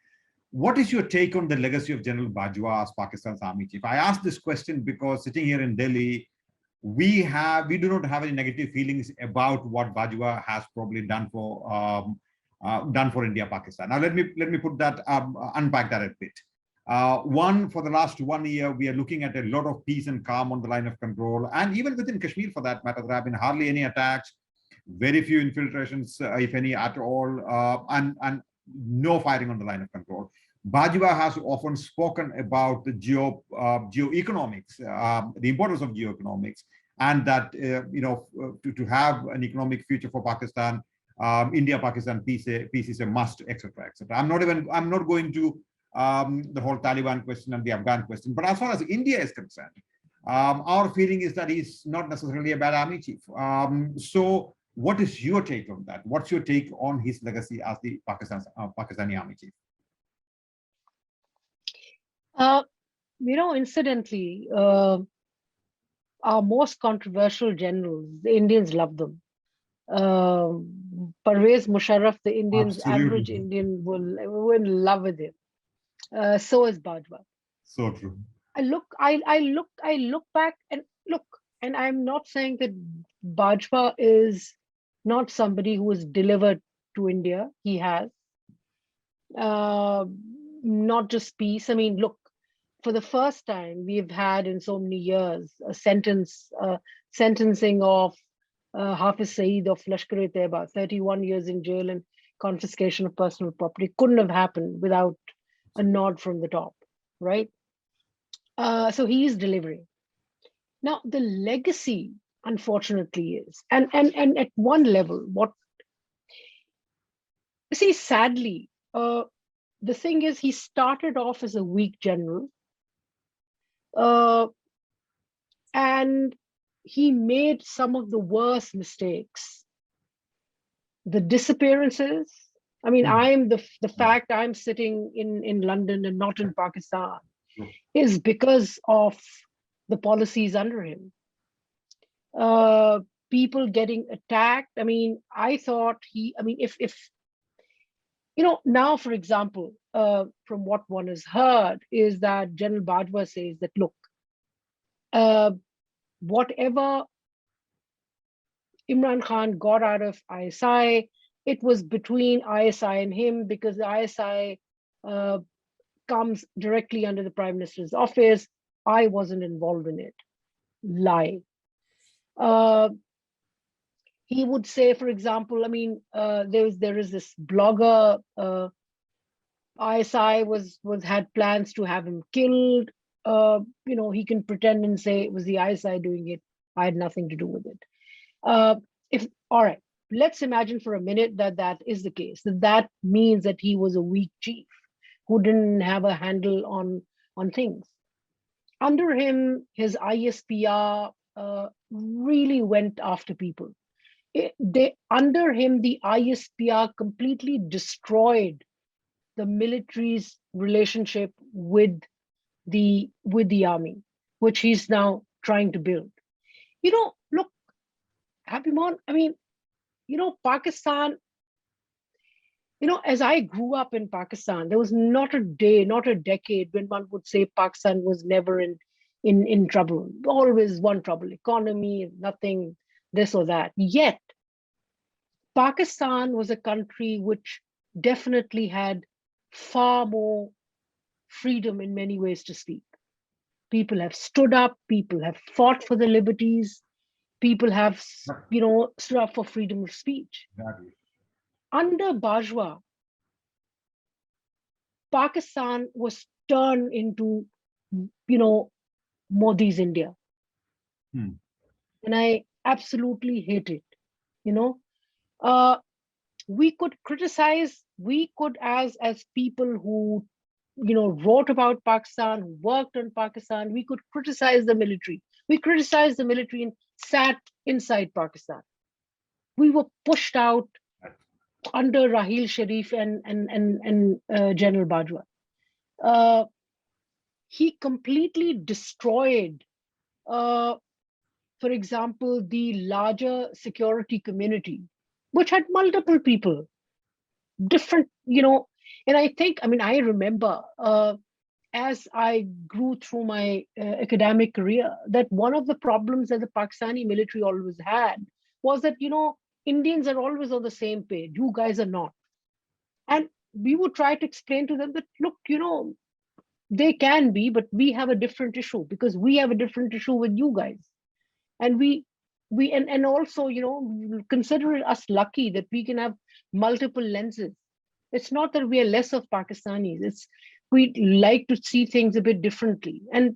[SPEAKER 2] What is your take on the legacy of General Bajwa as Pakistan's army chief? I ask this question because sitting here in Delhi, we do not have any negative feelings about what Bajwa has probably done for India, Pakistan. Now let me put that unpack that a bit. One, for the last 1 year, we are looking at a lot of peace and calm on the line of control, and even within Kashmir, for that matter, there have been hardly any attacks, very few infiltrations, if any at all, and no firing on the line of control. Bajwa has often spoken about the geoeconomics, the importance of geoeconomics, and that to have an economic future for Pakistan, India-Pakistan peace is a must, etc., etc. I'm not going to the whole Taliban question and the Afghan question, but as far as India is concerned, our feeling is that he's not necessarily a bad army chief. So, what is your take on that? What's your take on his legacy as the Pakistani army chief?
[SPEAKER 3] Incidentally, our most controversial generals, the Indians love them. Parvez Musharraf, the Indians, absolutely. Average Indian were in love with him. So is Bajwa.
[SPEAKER 2] So true.
[SPEAKER 3] I look back and I'm not saying that Bajwa is not somebody who was delivered to India. He has. Not just peace. I mean, look, for the first time we've had in so many years a sentencing of Hafiz Saeed of Lashkar-e-Taiba, 31 years in jail, and confiscation of personal property couldn't have happened without a nod from the top, right? So he is delivering. Now, the legacy, unfortunately, is, and at one level, what, see, sadly, the thing is, he started off as a weak general, and he made some of the worst mistakes. The disappearances. I mean, I'm the fact I'm sitting in London and not in Pakistan is because of the policies under him. People getting attacked. I mean, I thought if now, for example, from what one has heard, is that General Bajwa says that, look, whatever Imran Khan got out of ISI, it was between ISI and him, because the ISI comes directly under the Prime Minister's office. I wasn't involved in it. Lie. He would say, for example, I mean, there is this blogger, ISI had plans to have him killed. He can pretend and say it was the ISI doing it. I had nothing to do with it. All right, let's imagine for a minute that is the case. That means that he was a weak chief who didn't have a handle on things. Under him, his ISPR really went after people. Under him, the ISPR completely destroyed the military's relationship with the army, which he's now trying to build. Look, Happymon, I mean, Pakistan, as I grew up in Pakistan, there was not a day, not a decade when one would say Pakistan was never in trouble. Always one trouble, economy, nothing, this or that. Yet, Pakistan was a country which definitely had far more freedom in many ways to speak. People have stood up, people have fought for the liberties, people have, stood up for freedom of speech.
[SPEAKER 2] Exactly.
[SPEAKER 3] Under Bajwa, Pakistan was turned into, Modi's India. And I absolutely hate it. We could criticize, as people who, wrote about Pakistan, who worked on Pakistan, we could criticize the military. We criticized the military and sat inside Pakistan. We were pushed out under Rahil Sharif and General Bajwa. He completely destroyed, for example, the larger security community, which had multiple people, different, and I think, I remember as I grew through my academic career, that one of the problems that the Pakistani military always had was that, Indians are always on the same page. You guys are not. And we would try to explain to them that, look, they can be, but we have a different issue, because we have a different issue with you guys. And and also, consider us lucky that we can have multiple lenses. It's not that we are less of Pakistanis. We like to see things a bit differently. And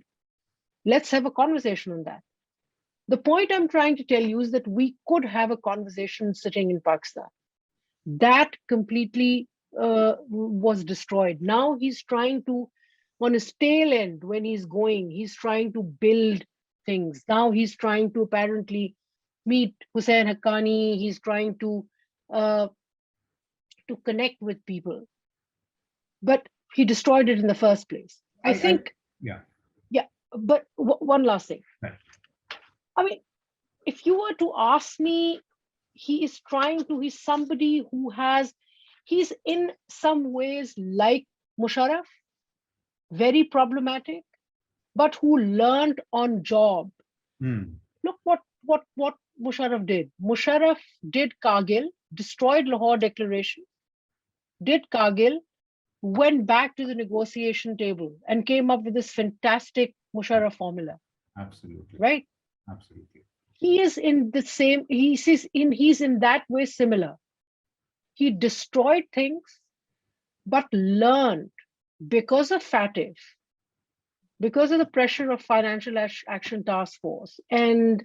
[SPEAKER 3] let's have a conversation on that. The point I'm trying to tell you is that we could have a conversation sitting in Pakistan. That completely was destroyed. Now he's trying to, on his tail end, when he's trying to build things. Now he's trying to apparently meet Hussain Haqqani. He's trying to connect with people. But he destroyed it in the first place. I think.
[SPEAKER 2] Yeah.
[SPEAKER 3] But one last thing.
[SPEAKER 2] Right.
[SPEAKER 3] If you were to ask me, he's somebody he's in some ways like Musharraf, very problematic, but who learned on job. Look what Musharraf did. Musharraf did Kargil, destroyed Lahore Declaration, did Kargil, went back to the negotiation table and came up with this fantastic Musharraf formula.
[SPEAKER 2] Absolutely.
[SPEAKER 3] Right?
[SPEAKER 2] Absolutely.
[SPEAKER 3] He is in the same, he's in that way similar. He destroyed things, but learned because of FATF, because of the pressure of Financial Action Task Force, and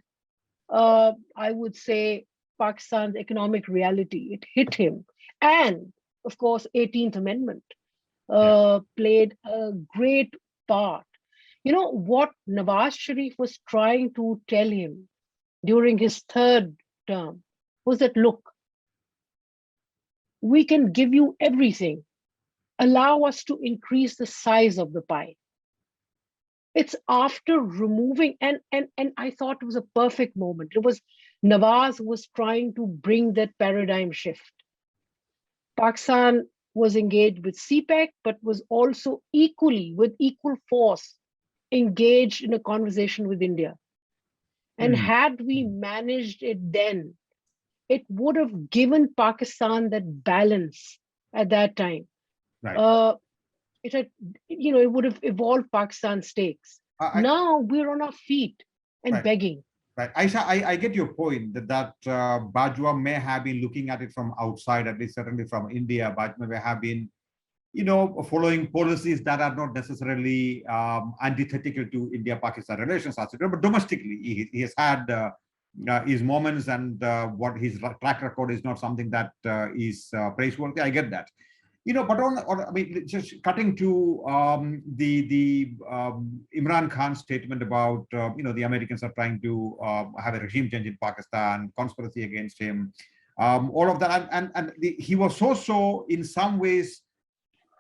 [SPEAKER 3] I would say Pakistan's economic reality, it hit him. And of course, 18th Amendment played a great part. You know what Nawaz Sharif was trying to tell him during his third term was that, look, we can give you everything. Allow us to increase the size of the pie. It's after removing, and I thought it was a perfect moment. It was Nawaz was trying to bring that paradigm shift. Pakistan was engaged with CPEC, but was also equally, with equal force, engaged in a conversation with India. And had we managed it then, it would have given Pakistan that balance at that time.
[SPEAKER 2] Right.
[SPEAKER 3] It had, it would have evolved Pakistan stakes. Now we're on our feet and
[SPEAKER 2] right.
[SPEAKER 3] begging.
[SPEAKER 2] Right. Ayesha, I get your point that Bajwa may have been looking at it from outside, at least certainly from India. Bajwa may have been, following policies that are not necessarily antithetical to India-Pakistan relations, but domestically, he has had his moments, and what his track record is not something that is praiseworthy. I get that. But I mean, just cutting to the Imran Khan statement about, the Americans are trying to have a regime change in Pakistan, conspiracy against him, all of that. And he was so in some ways,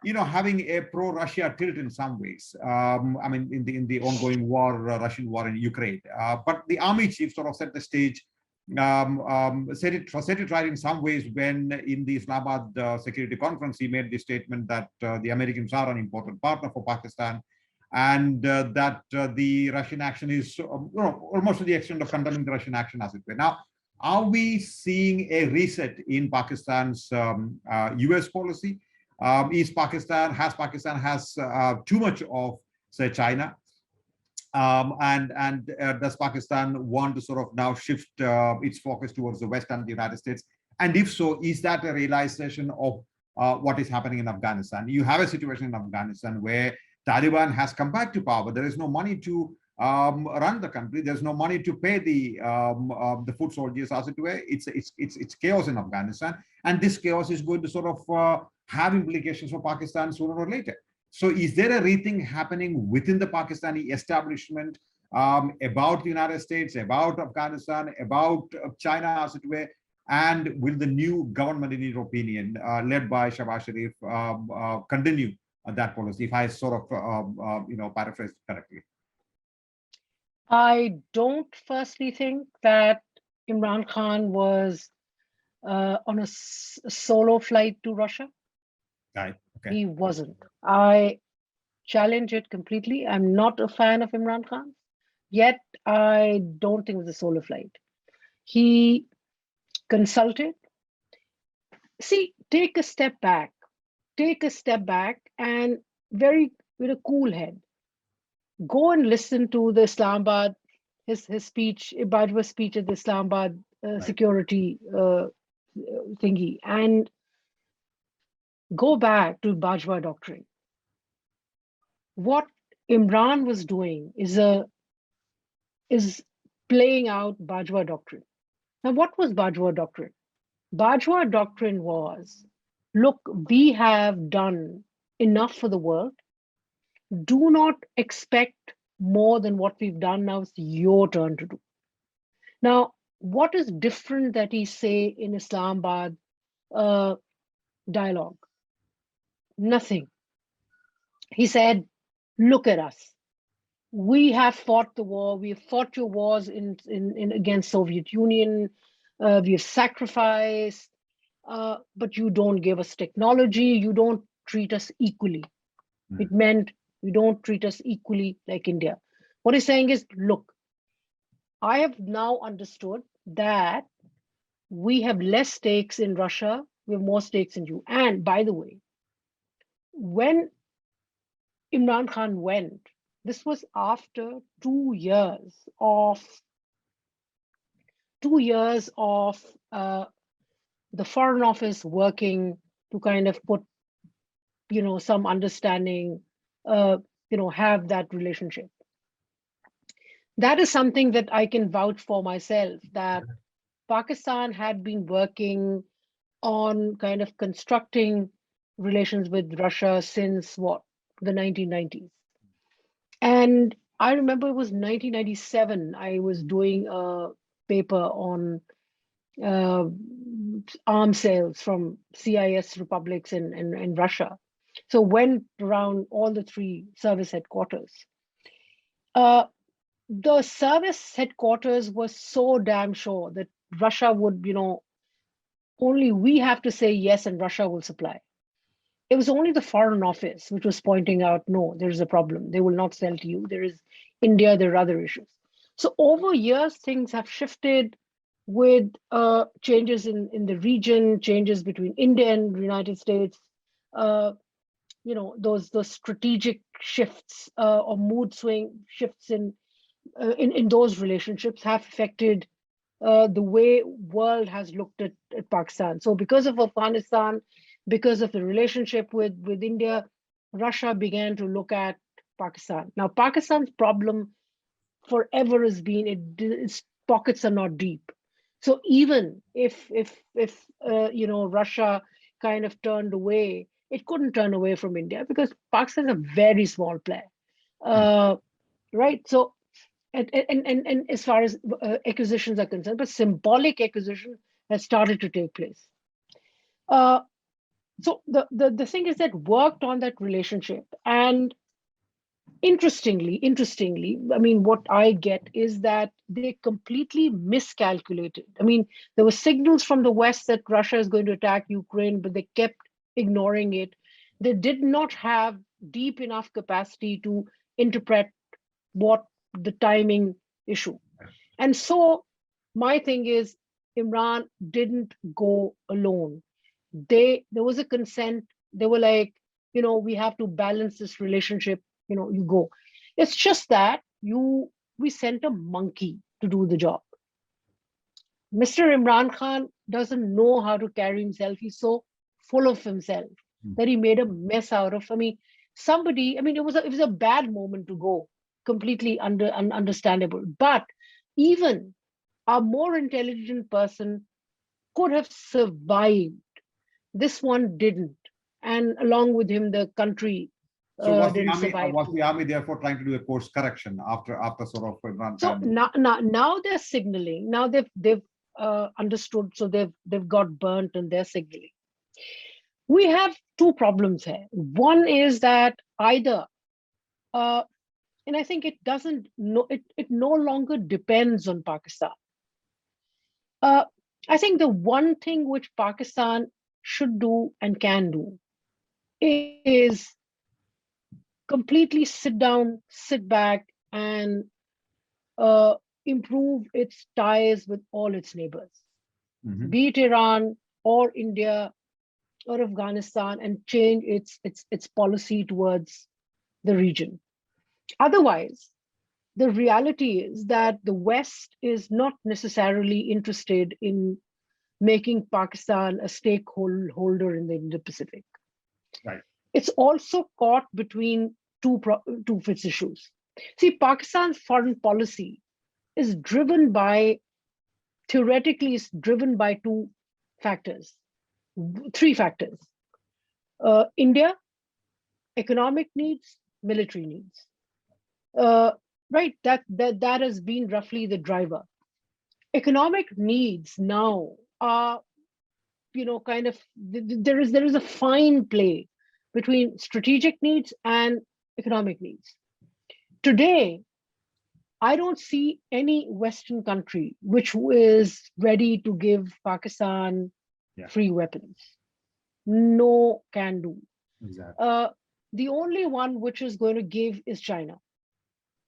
[SPEAKER 2] having a pro-Russia tilt in some ways. I mean, in the ongoing war, Russian war in Ukraine. But the army chief sort of set the stage, said it right in some ways when in the Islamabad Security Conference, he made the statement that the Americans are an important partner for Pakistan, and that the Russian action is almost to the extent of condemning the Russian action, as it were. Now, are we seeing a reset in Pakistan's US policy? Has Pakistan too much of, say, China? And does Pakistan want to sort of now shift its focus towards the West and the United States? And if so, is that a realization of what is happening in Afghanistan? You have a situation in Afghanistan where Taliban has come back to power. There is no money to run the country. There's no money to pay the foot soldiers, as it were. It's chaos in Afghanistan, and this chaos is going to sort of have implications for Pakistan sooner or later. So is there a rethink happening within the Pakistani establishment about the United States, about Afghanistan, about China, as it were? And will the new government, in your opinion, led by Shehbaz Sharif, continue that policy, if I sort of, paraphrase correctly?
[SPEAKER 3] I don't firstly think that Imran Khan was on a solo flight to Russia.
[SPEAKER 2] Right. Okay.
[SPEAKER 3] He wasn't. I challenge it completely. I'm not a fan of Imran Khan, yet I don't think it was a solo flight. He consulted. See, take a step back and with a cool head, go and listen to the Islamabad, his speech, Bajwa's speech at the Islamabad security thingy, and go back to Bajwa doctrine. What Imran was doing is playing out Bajwa doctrine. Now, what was Bajwa doctrine? Bajwa doctrine was, look, we have done enough for the world. Do not expect more than what we've done. Now it's your turn to do. Now, what is different that he say in Islamabad dialogue? Nothing. He said, look at us. We have fought the war. We have fought your wars in against Soviet Union. We have sacrificed, but you don't give us technology. You don't treat us equally. It meant you don't treat us equally like India. What he's saying is, look, I have now understood that we have less stakes in Russia. We have more stakes in you. And by the way, when Imran Khan went, this was after 2 years of the Foreign Office working to kind of put, some understanding, have that relationship. That is something that I can vouch for myself, that Pakistan had been working on kind of constructing relations with Russia since the 1990s. And I remember it was 1997, I was doing a paper on uh, arms sales from CIS republics in Russia. So went around all the three service headquarters. Uh, the service headquarters was so damn sure that Russia would, only we have to say yes and Russia will supply. It was only the Foreign Office which was pointing out, no, there's a problem. They will not sell to you. There is India, there are other issues. So over years, things have shifted with changes in the region, changes between India and the United States. Those strategic shifts or mood swing shifts in those relationships have affected the way world has looked at Pakistan. So because of Afghanistan, because of the relationship with India, Russia began to look at Pakistan. Now, Pakistan's problem forever has been its pockets are not deep. So even if Russia kind of turned away, it couldn't turn away from India because Pakistan is a very small player, right? So and as far as acquisitions are concerned, but symbolic acquisition has started to take place. So the thing is that worked on that relationship, and interestingly, I mean, what I get is that they completely miscalculated. I mean, there were signals from the West that Russia is going to attack Ukraine, but they kept ignoring it. They did not have deep enough capacity to interpret what the timing issue. And so my thing is, Imran didn't go alone. There was a consent. They were like, we have to balance this relationship. You go. It's just that we sent a monkey to do the job. Mr. Imran Khan doesn't know how to carry himself. He's so full of himself that he made a mess out of. I mean, it was a bad moment to go. Completely understandable. But even a more intelligent person could have survived. This one didn't. And along with him, the country
[SPEAKER 2] So was
[SPEAKER 3] didn't survive.
[SPEAKER 2] Was the army therefore trying to do a course correction after sort of Imran
[SPEAKER 3] So
[SPEAKER 2] Khan?
[SPEAKER 3] now they're signaling. Now they've understood. So they've got burnt and they're signaling. We have two problems here. One is that either, and I think it doesn't. It no longer depends on Pakistan. I think the one thing which Pakistan should do and can do is completely sit down, sit back, and improve its ties with all its neighbors, be it Iran or India or Afghanistan, and change its policy towards the region. Otherwise, the reality is that the West is not necessarily interested in making Pakistan a stakeholder in the Indo-Pacific.
[SPEAKER 2] Right.
[SPEAKER 3] It's also caught between two of its issues. See, Pakistan's foreign policy is theoretically is driven by three factors. India, economic needs, military needs. Right, that has been roughly the driver. Economic needs now are, kind of, there is a fine play between strategic needs and economic needs. Today, I don't see any Western country which is ready to give Pakistan free weapons. No can do.
[SPEAKER 2] Exactly.
[SPEAKER 3] The only one which is going to give is China.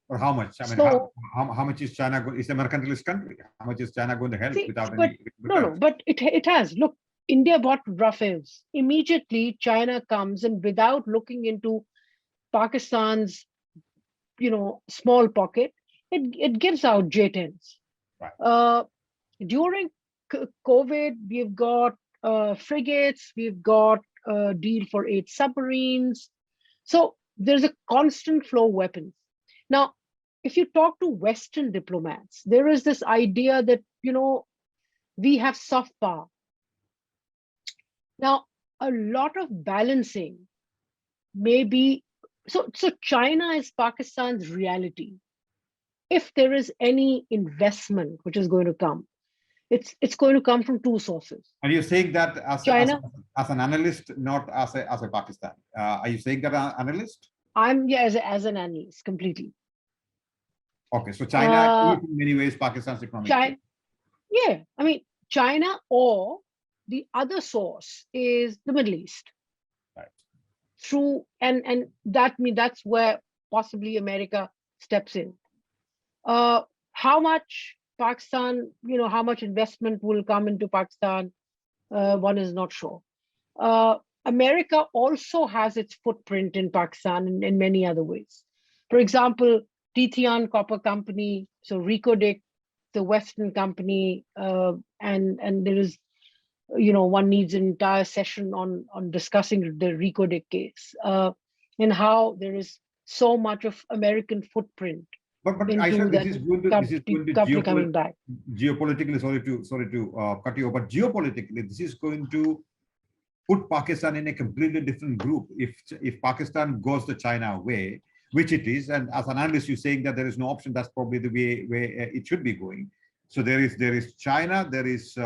[SPEAKER 2] Or how much? I mean,
[SPEAKER 3] So,
[SPEAKER 2] how much is China going? Is the mercantilist country? How much is China going to help without
[SPEAKER 3] but,
[SPEAKER 2] any?
[SPEAKER 3] No, but it has. Look, India bought Rafales. Immediately, China comes and without looking into Pakistan's, small pocket, it gives out J-10s.
[SPEAKER 2] Right.
[SPEAKER 3] During COVID, we've got frigates, we've got a deal for 8 submarines. So there's a constant flow of weapons. Now, if you talk to Western diplomats, there is this idea that, we have soft power. Now, a lot of balancing may be, so China is Pakistan's reality. If there is any investment which is going to come, it's going to come from 2 sources.
[SPEAKER 2] And you're saying that as
[SPEAKER 3] China,
[SPEAKER 2] as an analyst, not as a Pakistan. Are you saying that an analyst?
[SPEAKER 3] I'm as an analyst completely.
[SPEAKER 2] Okay, so China is in many ways Pakistan's economic.
[SPEAKER 3] Yeah, I mean China, or the other source is the Middle East.
[SPEAKER 2] Right.
[SPEAKER 3] Through and that's where possibly America steps in. How much Pakistan, how much investment will come into Pakistan, one is not sure. America also has its footprint in Pakistan in many other ways. For example, Tithian Copper Company, so Recodic, the Western company, and there is, one needs an entire session on discussing the Recodic case, and how there is so much of American footprint.
[SPEAKER 2] But Ayesha, this is going to geopolitically. Sorry to cut you off, but geopolitically, this is going to put Pakistan in a completely different group. If Pakistan goes the China way, which it is, and as an analyst, you're saying that there is no option. That's probably the way it should be going. So there is China, there is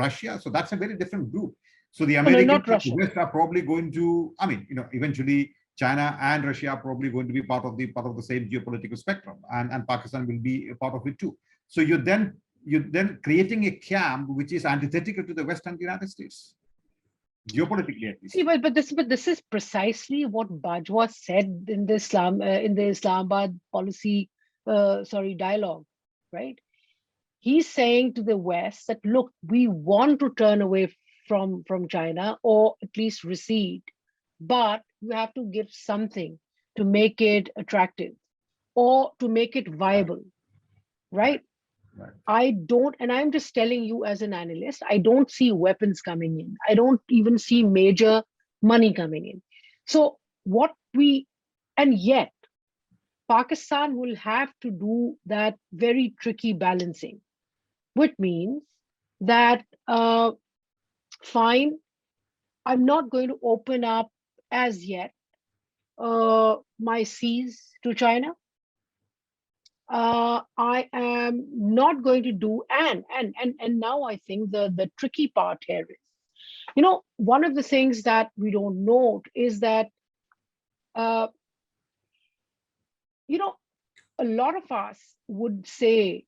[SPEAKER 2] Russia. So that's a very different group. So the Americans and the West are probably going to. I mean, eventually China and Russia are probably going to be part of the same geopolitical spectrum, and Pakistan will be a part of it too. So you're then creating a camp which is antithetical to the West and the United States, geopolitically at least.
[SPEAKER 3] See, but this is precisely what Bajwa said in the Islamabad policy dialogue, right? He's saying to the West that, look, we want to turn away from China, or at least recede, but you have to give something to make it attractive or to make it viable, right?
[SPEAKER 2] Right.
[SPEAKER 3] And I'm just telling you as an analyst, I don't see weapons coming in. I don't even see major money coming in. So and yet Pakistan will have to do that very tricky balancing, which means that, fine, I'm not going to open up as yet my seas to China. I am not going to do, and now I think the tricky part here is, one of the things that we don't note is that, a lot of us would say,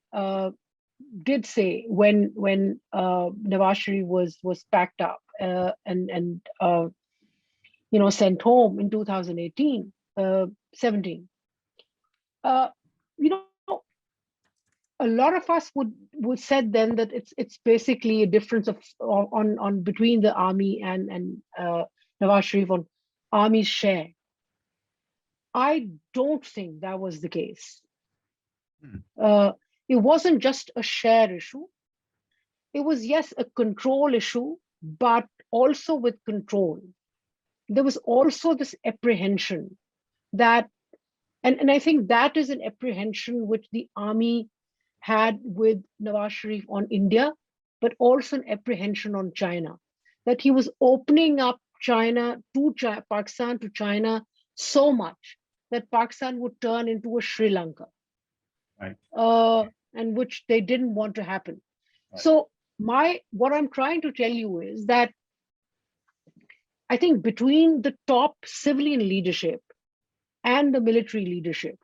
[SPEAKER 3] did say when Nawaz Sharif was packed up and sent home in 2018, 17. A lot of us would said then that it's basically a difference on between the army and Nawaz Sharif on army's share. I don't think that was the case. It wasn't just a share issue. It was, yes, a control issue, but also with control. There was also this apprehension that, and I think that is an apprehension which the army had with Nawaz Sharif on India, but also an apprehension on China, that he was opening up Pakistan to China so much that Pakistan would turn into a Sri Lanka,
[SPEAKER 2] right?
[SPEAKER 3] And which they didn't want to happen.
[SPEAKER 2] Right.
[SPEAKER 3] So what I'm trying to tell you is that I think between the top civilian leadership and the military leadership,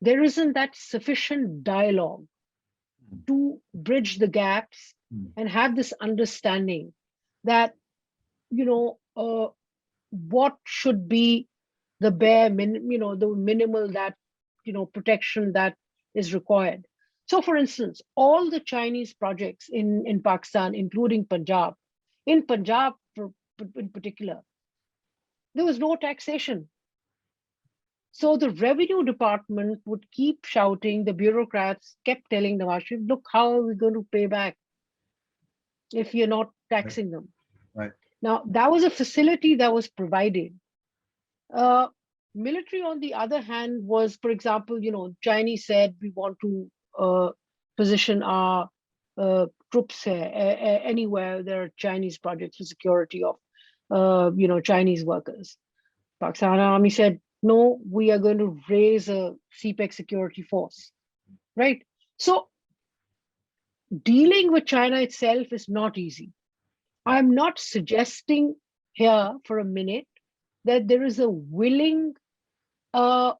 [SPEAKER 3] there isn't that sufficient dialogue to bridge the gaps and have this understanding that, what should be the bare the minimal that, protection that is required. So for instance, all the Chinese projects in Pakistan, including Punjab, in particular, there was no taxation. So the revenue department would keep shouting, the bureaucrats kept telling Nawaz Sharif, look, how are we going to pay back? if you're not taxing them.
[SPEAKER 2] Right.
[SPEAKER 3] Now, that was a facility that was provided. Military, on the other hand, was, for example, Chinese said we want to position our troops here, anywhere there are Chinese projects for security of, Chinese workers. Pakistan Army said, no, we are going to raise a CPEC security force, right? So dealing with China itself is not easy. I'm not suggesting here for a minute that there is a willing, that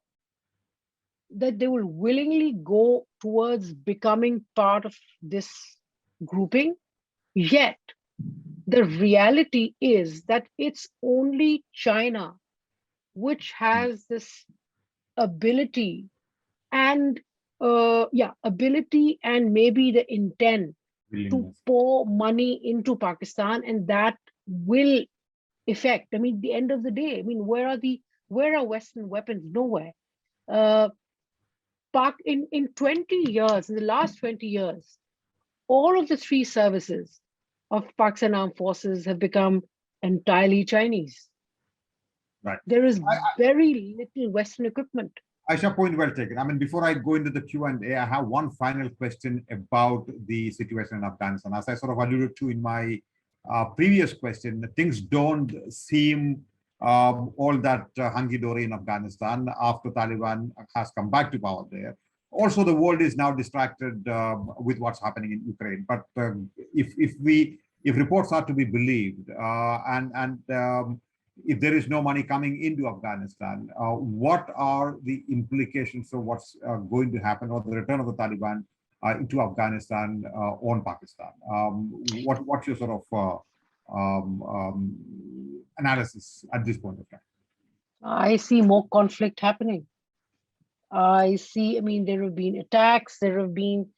[SPEAKER 3] they will willingly go towards becoming part of this grouping. Yet, the reality is that it's only China which has this ability and ability and maybe the intent to pour money into Pakistan, and that will affect. I mean, the end of the day, I mean, where are Western weapons? Nowhere. In 20 years, in the last 20 years, all of the three services of Pakistan Armed Forces have become entirely Chinese.
[SPEAKER 2] Right.
[SPEAKER 3] There is very little Western equipment.
[SPEAKER 2] Ayesha, point well taken. I mean, before I go into the Q&A, I have one final question about the situation in Afghanistan. As I sort of alluded to in my previous question, things don't seem all that hunky-dory in Afghanistan after Taliban has come back to power there. Also, the world is now distracted with what's happening in Ukraine. But if reports are to be believed, if there is no money coming into Afghanistan, what are the implications of what's going to happen, or the return of the Taliban into Afghanistan on Pakistan? What's your sort of analysis at this point of time?
[SPEAKER 3] I see more conflict happening. I mean, there have been attacks, there have been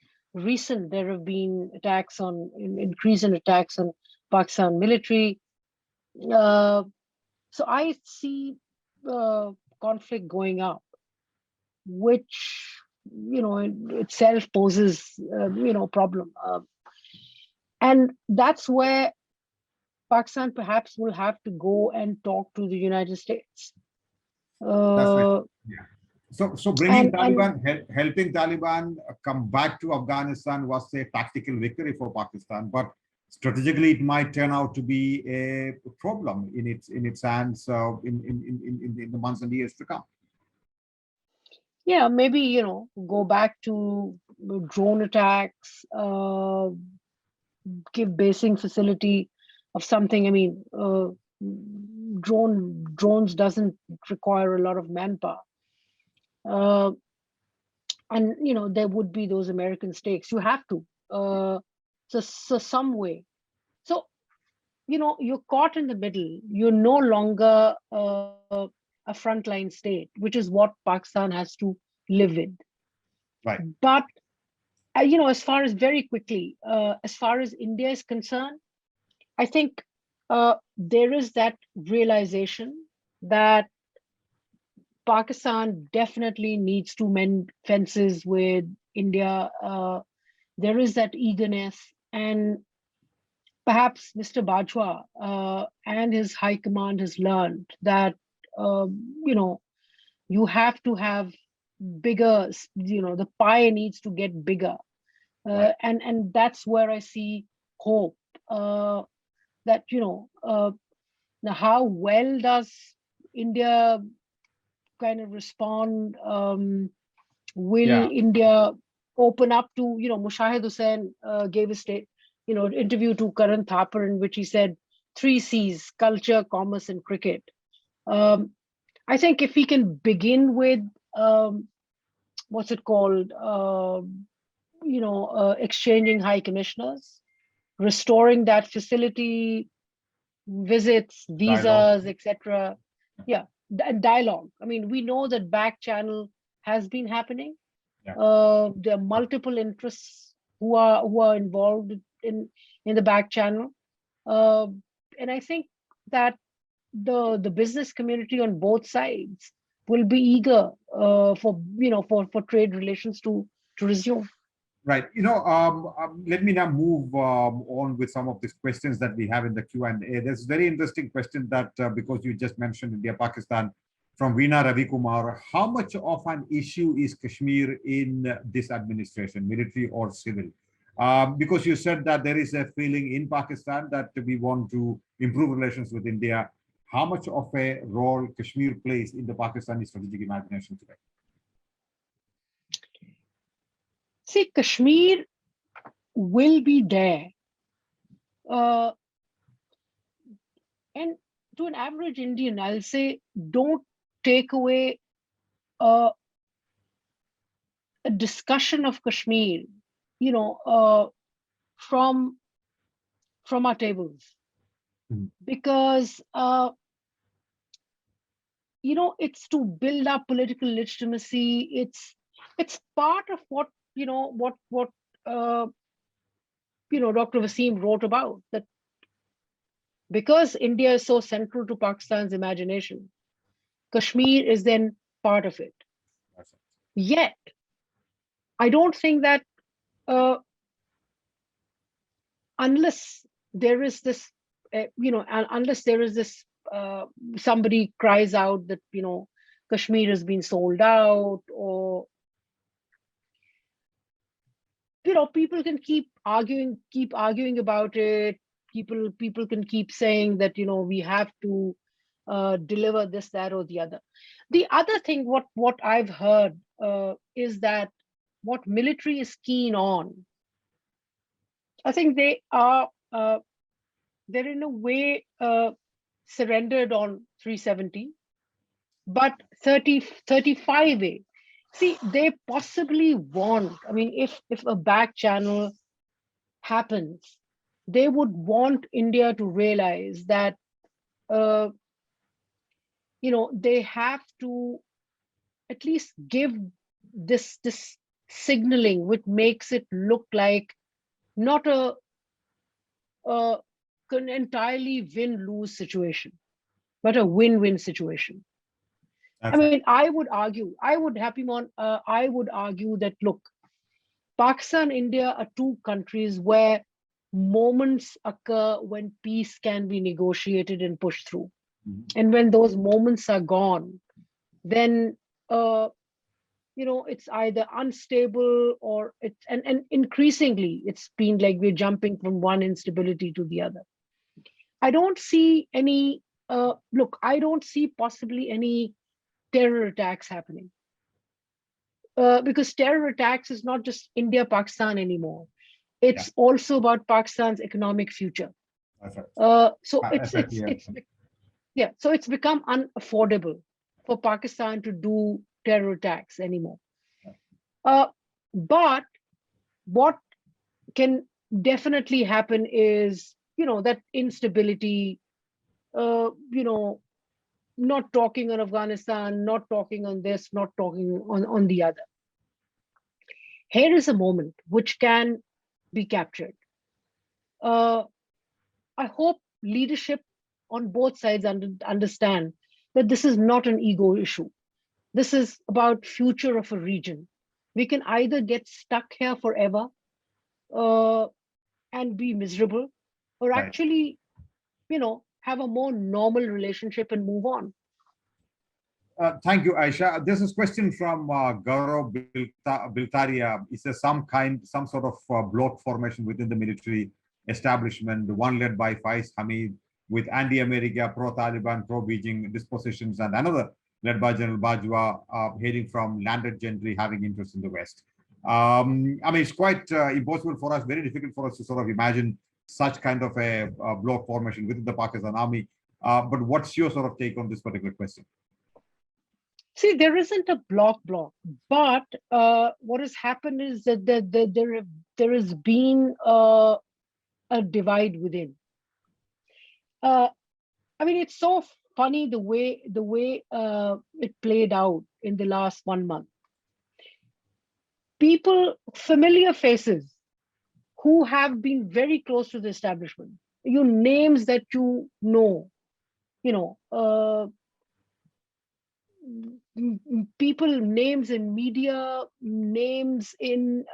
[SPEAKER 3] attacks increase in attacks on Pakistan military. So I see conflict going up, which itself poses problem, and that's where Pakistan perhaps will have to go and talk to the United States.
[SPEAKER 2] That's right. Yeah. So bringing helping Taliban come back to Afghanistan was a tactical victory for Pakistan, but strategically it might turn out to be a problem in its hands in the months and years to come.
[SPEAKER 3] Yeah, maybe go back to drone attacks, give basing facility of something. I mean, drones doesn't require a lot of manpower. And there would be those American stakes. You have to, so some way. So you're caught in the middle. You're no longer a frontline state, which is what Pakistan has to live with.
[SPEAKER 2] Right.
[SPEAKER 3] But as far as very quickly, as far as India is concerned, I think there is that realization that Pakistan definitely needs to mend fences with India. There is that eagerness, and perhaps Mr. Bajwa and his high command has learned that you have to have bigger. The pie needs to get bigger,
[SPEAKER 2] Right.
[SPEAKER 3] and that's where I see hope. That now, how well does India kind of respond? Will India open up to, Mushahid Hussain gave a interview to Karan Thapar in which he said 3 C's: culture, commerce, and cricket. I think if we can begin with what's it called, exchanging high commissioners, restoring that facility, visits, visas, etc. Yeah, dialogue. I mean, we know that back channel has been happening. Yeah. There are multiple interests who are involved in the back channel, and I think that the business community on both sides will be eager for trade relations to resume.
[SPEAKER 2] Right. Let me now move on with some of these questions that we have in the Q&A. There's a very interesting question that because you just mentioned India, Pakistan, from Veena Ravikumar. How much of an issue is Kashmir in this administration, military or civil? Because you said that there is a feeling in Pakistan that we want to improve relations with India. How much of a role Kashmir plays in the Pakistani strategic imagination today?
[SPEAKER 3] See, Kashmir will be there. Uh, and to an average Indian, I'll say, don't take away uh, a discussion of Kashmir, you know, from our tables, because it's to build up political legitimacy. It's part of what Dr. Wasim wrote about, that because India is so central to Pakistan's imagination, Kashmir is then part of it. Yet, I don't think that unless there is this, unless there is this, somebody cries out that, Kashmir has been sold out, or, people can keep arguing about it. People can keep saying that, we have to deliver this, that, or the other. The other thing, what I've heard is that what military is keen on, I think they are they're in a way surrendered on 370, but 35A. See, they possibly want. I mean, if a back channel happens, they would want India to realize that they have to at least give this signaling, which makes it look like not an entirely win-lose situation, but a win-win situation. I mean, I would argue that, look, Pakistan, India are two countries where moments occur when peace can be negotiated and pushed through. And when those moments are gone, then it's either unstable, or and increasingly it's been like we're jumping from one instability to the other. I don't see any I don't see possibly any terror attacks happening, because terror attacks is not just India, Pakistan anymore. It's also about Pakistan's economic future. So it's become unaffordable for Pakistan to do terror attacks anymore. But what can definitely happen is, that instability, not talking on Afghanistan, not talking on this, not talking on the other. Here is a moment which can be captured. I hope leadership on both sides understand that this is not an ego issue. This is about future of a region. We can either get stuck here forever and be miserable, or actually, have a more normal relationship and move on.
[SPEAKER 2] Thank you, Ayesha. There's this question from Gaurav Biltaria. It says some sort of bloc formation within the military establishment, one led by Faiz Hamid, with anti-America, pro-Taliban, pro-Beijing dispositions, and another led by General Bajwa, hailing from landed gentry, having interest in the West. I mean, it's quite impossible for us, very difficult for us to sort of imagine such kind of a bloc formation within the Pakistan army. But what's your sort of take on this particular question?
[SPEAKER 3] See, there isn't a bloc, but what has happened is that there has been a divide within. I mean, it's so funny the way it played out in the last 1 month. People, familiar faces, who have been very close to the establishment, names that people, names in media, names in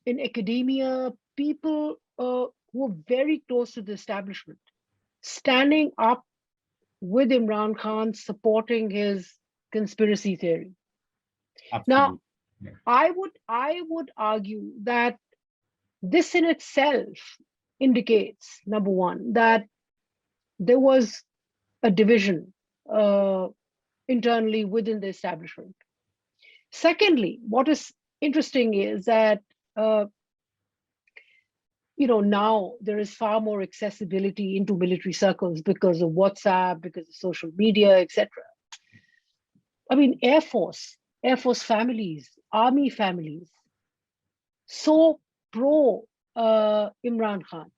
[SPEAKER 3] in academia, people who are very close to the establishment, standing up with Imran Khan, supporting his conspiracy theory. Now,
[SPEAKER 2] Absolutely. Yeah.
[SPEAKER 3] I would argue that this in itself indicates, number one, that there was a division uh, internally within the establishment. Secondly, what is interesting is that now there is far more accessibility into military circles because of WhatsApp, because of social media, etc. I mean, Air Force families, Army families, so pro Imran Khan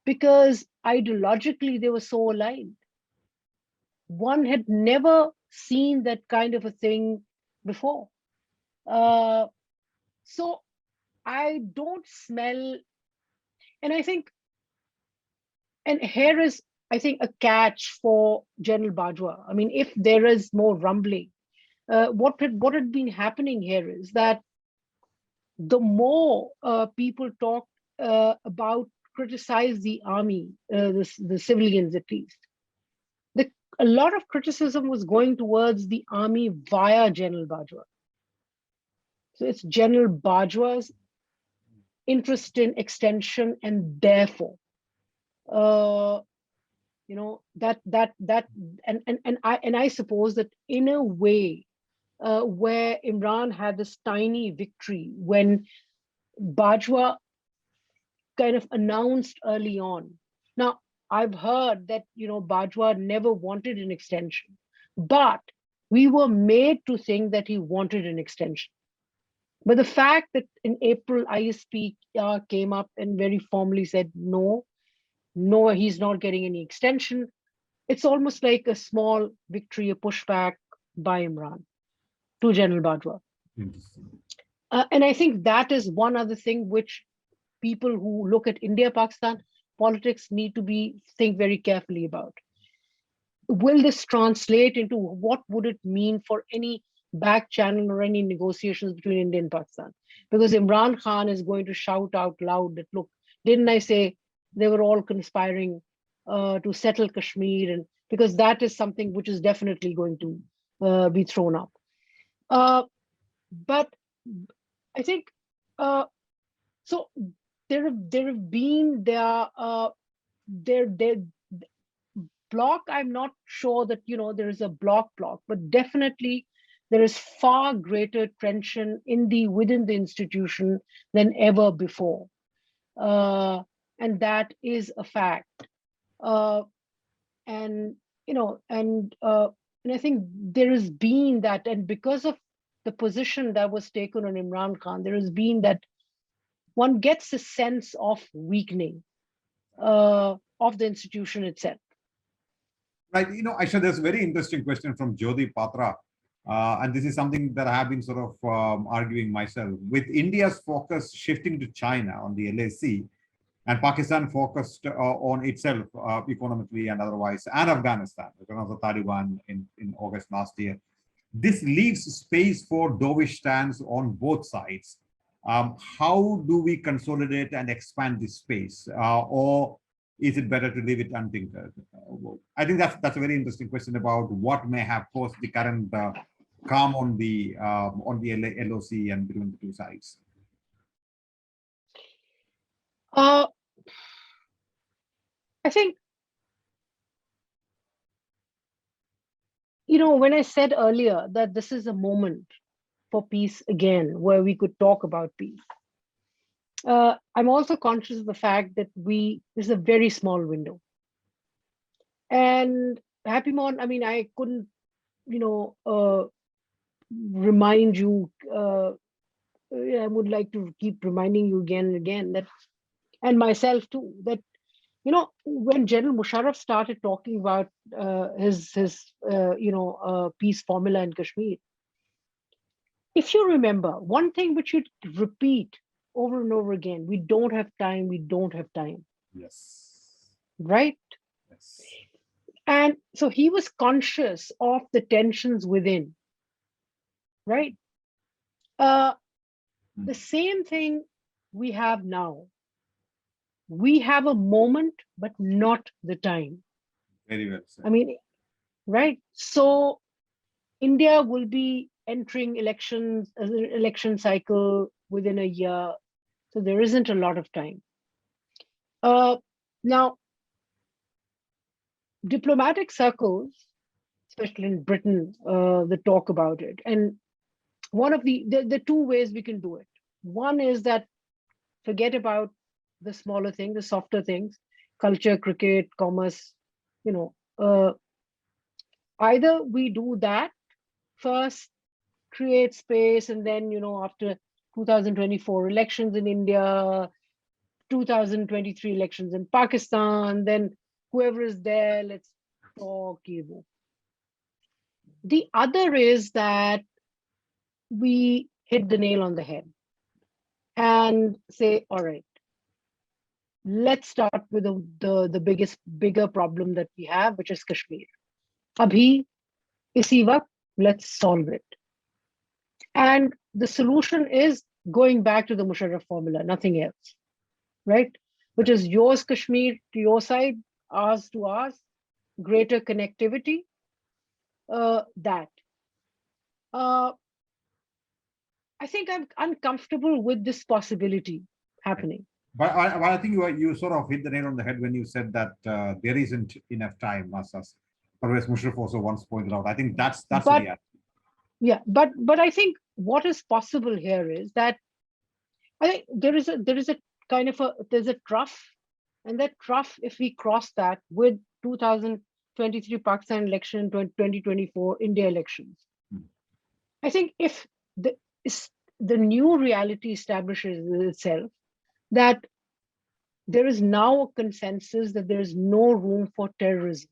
[SPEAKER 3] because ideologically they were so aligned. One had never seen that kind of a thing before. Uh, so I don't smell, and I think, and here is, I think, a catch for General Bajwa. I mean, if there is more rumbling, what had been happening here is that the more people talk about criticize the army, the civilians at least, the, a lot of criticism was going towards the army via General Bajwa. So it's General Bajwa's interest in extension, and therefore, uh, that and I suppose that in a way, where Imran had this tiny victory when Bajwa kind of announced early on. Now, I've heard that, Bajwa never wanted an extension, but we were made to think that he wanted an extension. But the fact that in April, ISP came up and very formally said, no, no, he's not getting any extension. It's almost like a small victory, a pushback by Imran to General Bajwa.
[SPEAKER 2] Interesting.
[SPEAKER 3] And I think that is one other thing which people who look at India-Pakistan politics need to think very carefully about. Will this translate into what would it mean for any back channel or any negotiations between India and Pakistan? Because Imran Khan is going to shout out loud that, look, didn't I say they were all conspiring to settle Kashmir? And because that is something which is definitely going to be thrown up. But I think so. There have been there block. I'm not sure that there is a block, but definitely there is far greater tension within the institution than ever before, and that is a fact. And and I think there has been that, and because of the position that was taken on Imran Khan, there has been that one gets a sense of weakening of the institution itself.
[SPEAKER 2] Right. Aisha, there's a very interesting question from Jyoti Patra. And this is something that I have been sort of arguing myself. With India's focus shifting to China on the LAC and Pakistan focused on itself economically and otherwise, and Afghanistan, because of the Taliban in August last year, this leaves space for dovish stands on both sides. How do we consolidate and expand this space? Or is it better to leave it untinkered? I think that's a very interesting question about what may have caused the current calm on the LOC and between the two sides.
[SPEAKER 3] I think, when I said earlier that this is a moment for peace again, where we could talk about peace, I'm also conscious of the fact that this is a very small window. And Happymon, I mean, I couldn't, remind you, I would like to keep reminding you again and again that, and myself too, that, when General Musharraf started talking about his peace formula in Kashmir, if you remember, one thing which you'd repeat over and over again, we don't have time, we don't have time.
[SPEAKER 2] Yes.
[SPEAKER 3] Right?
[SPEAKER 2] Yes.
[SPEAKER 3] And so he was conscious of the tensions within, right? The same thing we have now. We have a moment, but not the time.
[SPEAKER 2] Very well said.
[SPEAKER 3] I mean, right? So India will be entering election cycle within a year. So there isn't a lot of time. Now, diplomatic circles, especially in Britain, that talk about it. And one of the two ways we can do it. One is that forget about the smaller things, the softer things, culture, cricket, commerce, you know, either we do that first, create space, and then, after 2024 elections in India, 2023 elections in Pakistan, then whoever is there, let's talk. The other is that we hit the nail on the head and say, all right, let's start with the bigger problem that we have, which is Kashmir. Abhi, isi waqt, let's solve it. And the solution is going back to the Musharraf formula, nothing else, right? Which is yours, Kashmir, to your side, ours to ours, greater connectivity, that. I think I'm uncomfortable with this possibility happening.
[SPEAKER 2] But I think you sort of hit the nail on the head when you said that there isn't enough time, as Pervez Musharraf also once pointed out. I think that's the
[SPEAKER 3] But
[SPEAKER 2] reality.
[SPEAKER 3] yeah, but I think what is possible here is that I think there is a kind of there's a trough, and that trough, if we cross that with 2023 Pakistan election, 2024 India elections, I think if the new reality establishes itself, that there is now a consensus that there is no room for terrorism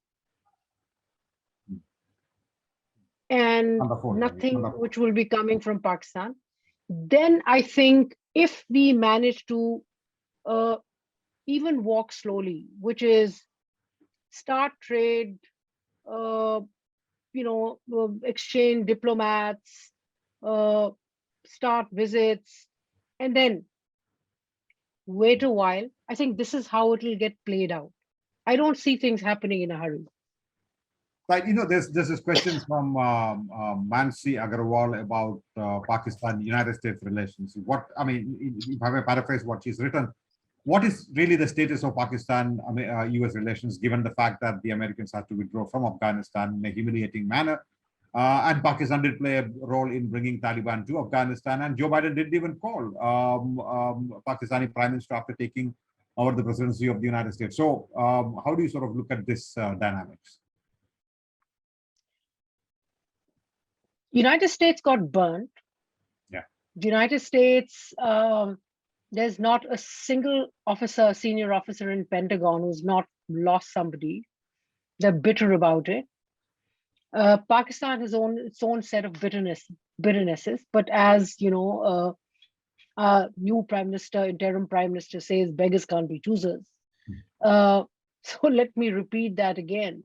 [SPEAKER 3] and
[SPEAKER 2] Wonderful.
[SPEAKER 3] nothing
[SPEAKER 2] Wonderful.
[SPEAKER 3] which will be coming from Pakistan, then I think if we manage to even walk slowly, which is start trade, uh, exchange diplomats, start visits, and then wait a while. I think this is how it will get played out. I don't see things happening in a hurry.
[SPEAKER 2] Right, there's this question from Mansi Agarwal about Pakistan-United States relations. If I may paraphrase what she's written, what is really the status of Pakistan-US relations, given the fact that the Americans had to withdraw from Afghanistan in a humiliating manner? And Pakistan did play a role in bringing Taliban to Afghanistan, and Joe Biden didn't even call Pakistani Prime Minister after taking over the presidency of the United States. So how do you sort of look at this dynamics?
[SPEAKER 3] United States got burnt.
[SPEAKER 2] Yeah.
[SPEAKER 3] The United States, there's not a single senior officer in Pentagon who's not lost somebody. They're bitter about it. Pakistan has its own set of bitternesses, but as new interim prime minister says, beggars can't be choosers. So let me repeat that again.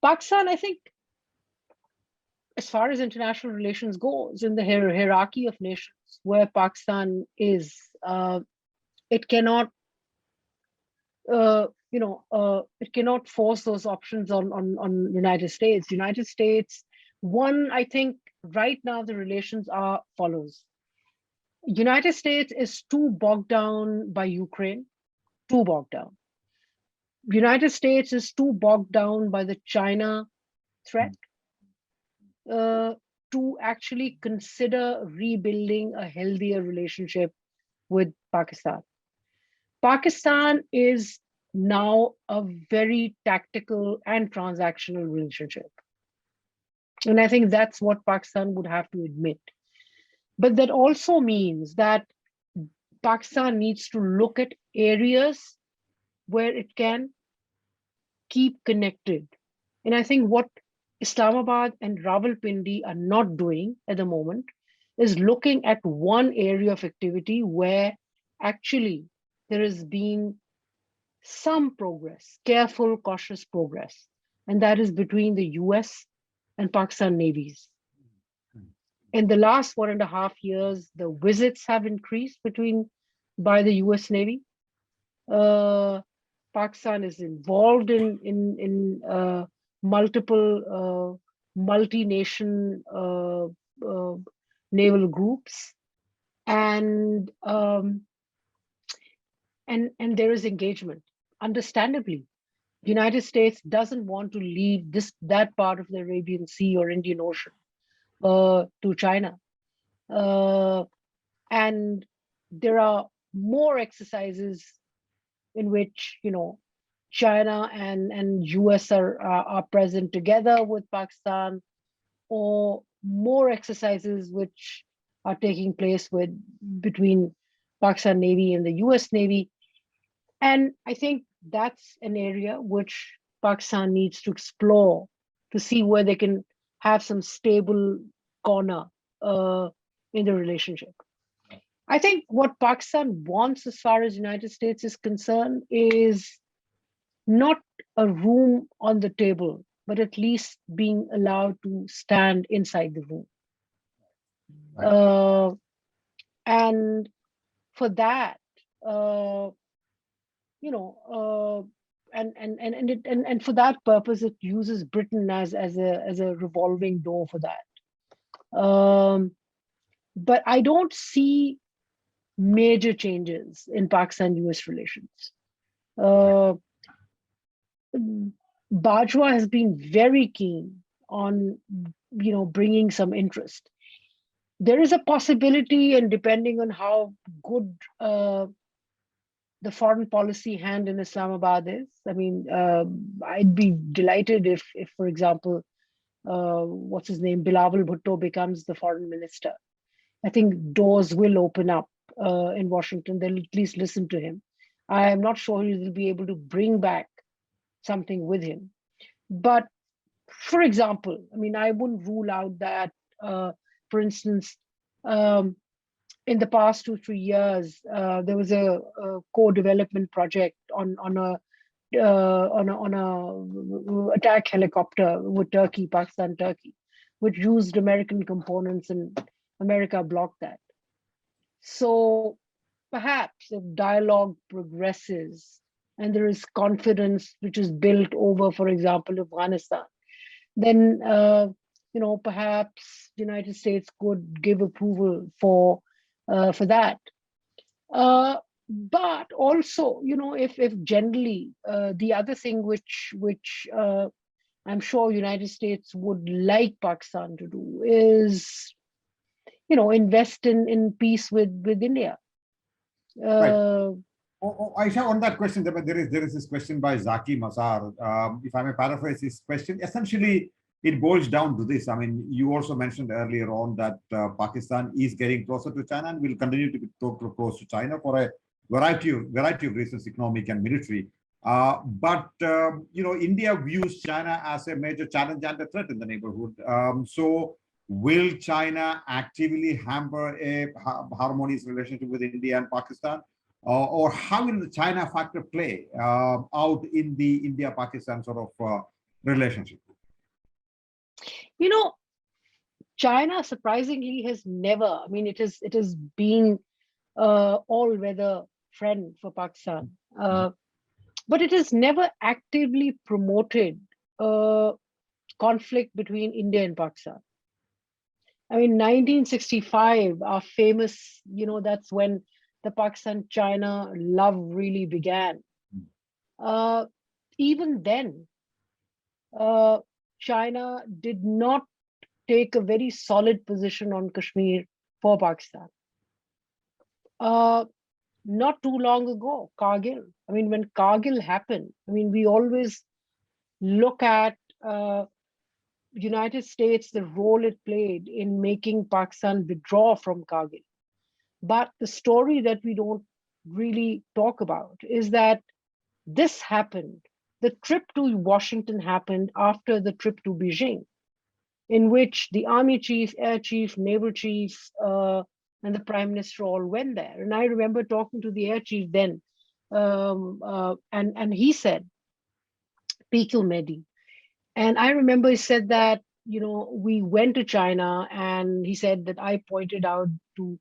[SPEAKER 3] Pakistan, I think, as far as international relations goes, in the hierarchy of nations where Pakistan is, it cannot, it cannot force those options on United States. United States, one, I think, right now the relations are follows. United States is too bogged down by Ukraine, too bogged down. United States is too bogged down by the China threat. To actually consider rebuilding a healthier relationship with Pakistan. Pakistan is now a very tactical and transactional relationship. And I think that's what Pakistan would have to admit. But that also means that Pakistan needs to look at areas where it can keep connected. And I think what Islamabad and Rawalpindi are not doing at the moment is looking at one area of activity where actually there has been some progress, careful, cautious progress, and that is between the US and Pakistan navies. In the last 1.5 years, the visits have increased by the US Navy. Pakistan is involved in multiple multi-nation naval groups, and there is engagement. Understandably, the United States doesn't want to leave that part of the Arabian Sea or Indian Ocean to China, and there are more exercises in which China and US are present together with Pakistan, or more exercises which are taking place between Pakistan Navy and the US Navy. And I think that's an area which Pakistan needs to explore to see where they can have some stable corner in the relationship. I think what Pakistan wants as far as United States is concerned is not a room on the table, but at least being allowed to stand inside the room.
[SPEAKER 2] Right.
[SPEAKER 3] And for that, and for that purpose, it uses Britain as a revolving door for that. But I don't see major changes in Pakistan-US relations. Bajwa has been very keen on, bringing some interest. There is a possibility, and depending on how good the foreign policy hand in Islamabad is, I mean, I'd be delighted if, for example, what's his name, Bilawal Bhutto becomes the foreign minister. I think doors will open up in Washington. They'll at least listen to him. I am not sure he will be able to bring back something with him. But for example, I mean, I wouldn't rule out that, for instance, in the past 2-3 years, there was a co-development project on a attack helicopter with Turkey, Pakistan, Turkey, which used American components, and America blocked that. So perhaps if dialogue progresses and there is confidence which is built over, for example, Afghanistan, then perhaps the United States could give approval for that. But also, if generally the other thing which I'm sure United States would like Pakistan to do is, invest in peace with India.
[SPEAKER 2] Right. Ayesha, on that question, there is this question by Zaki Masar. If I may paraphrase his question, essentially it boils down to this. I mean, you also mentioned earlier on that Pakistan is getting closer to China and will continue to be close to China for a variety of reasons, economic and military. But India views China as a major challenge and a threat in the neighborhood. So will China actively hamper a harmonious relationship with India and Pakistan? Or how will the China factor play out in the India-Pakistan sort of relationship?
[SPEAKER 3] China surprisingly has never, I mean, it has been all-weather friend for Pakistan, but it has never actively promoted conflict between India and Pakistan. I mean, 1965, our famous, that's when the Pakistan-China love really began. Even then, China did not take a very solid position on Kashmir for Pakistan. Not too long ago, Kargil. I mean, when Kargil happened, I mean, we always look at United States, the role it played in making Pakistan withdraw from Kargil. But the story that we don't really talk about is that this happened. The trip to Washington happened after the trip to Beijing, in which the army chief, air chief, naval chief, and the prime minister all went there. And I remember talking to the air chief then, and he said, Pekel Mehdi. And I remember he said that we went to China, and he said that I pointed out to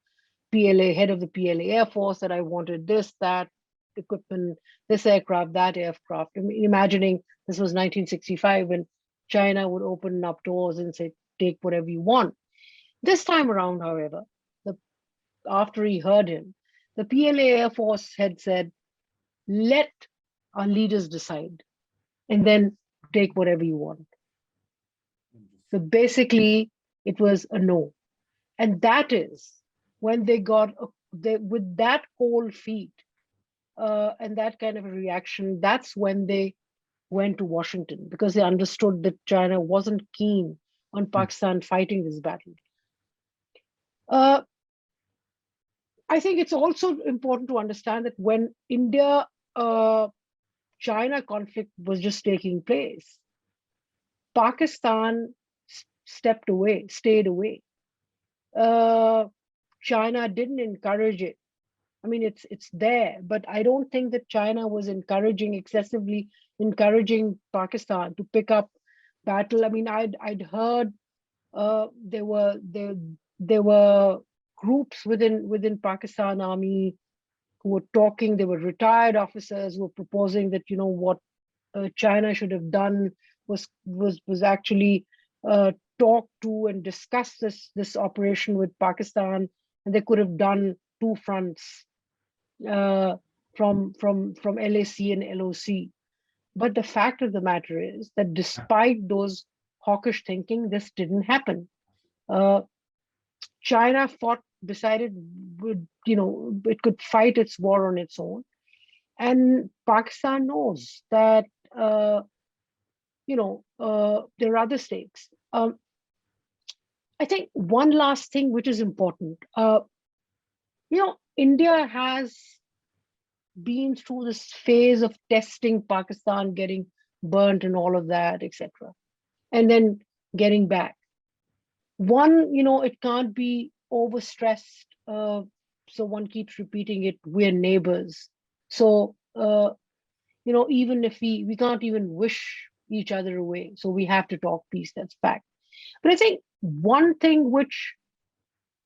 [SPEAKER 3] PLA, head of the PLA Air Force, that I wanted this, that equipment, this aircraft, that aircraft. I mean, imagining this was 1965 when China would open up doors and say, take whatever you want. This time around, however, after he heard him, the PLA Air Force had said, let our leaders decide, and then take whatever you want. So basically, it was a no. And that is when they got, with that cold feet and that kind of a reaction, that's when they went to Washington, because they understood that China wasn't keen on Pakistan fighting this battle. I think it's also important to understand that when India China conflict was just taking place, Pakistan stepped away, stayed away. China didn't encourage it. I mean, it's there, but I don't think that China was excessively encouraging Pakistan to pick up battle. I mean, I'd heard there were groups within Pakistan Army who were talking. There were retired officers who were proposing that what China should have done was actually talk to and discuss this operation with Pakistan, and they could have done two fronts from LAC and LOC. But the fact of the matter is that despite those hawkish thinking, this didn't happen. China decided it could fight its war on its own, and Pakistan knows that there are other stakes. I think one last thing which is important. India has been through this phase of testing Pakistan, getting burnt and all of that, etc., and then getting back. One, it can't be overstressed. So one keeps repeating it. We're neighbors. So even if we can't even wish each other away, so we have to talk peace. That's fact. But I think one thing which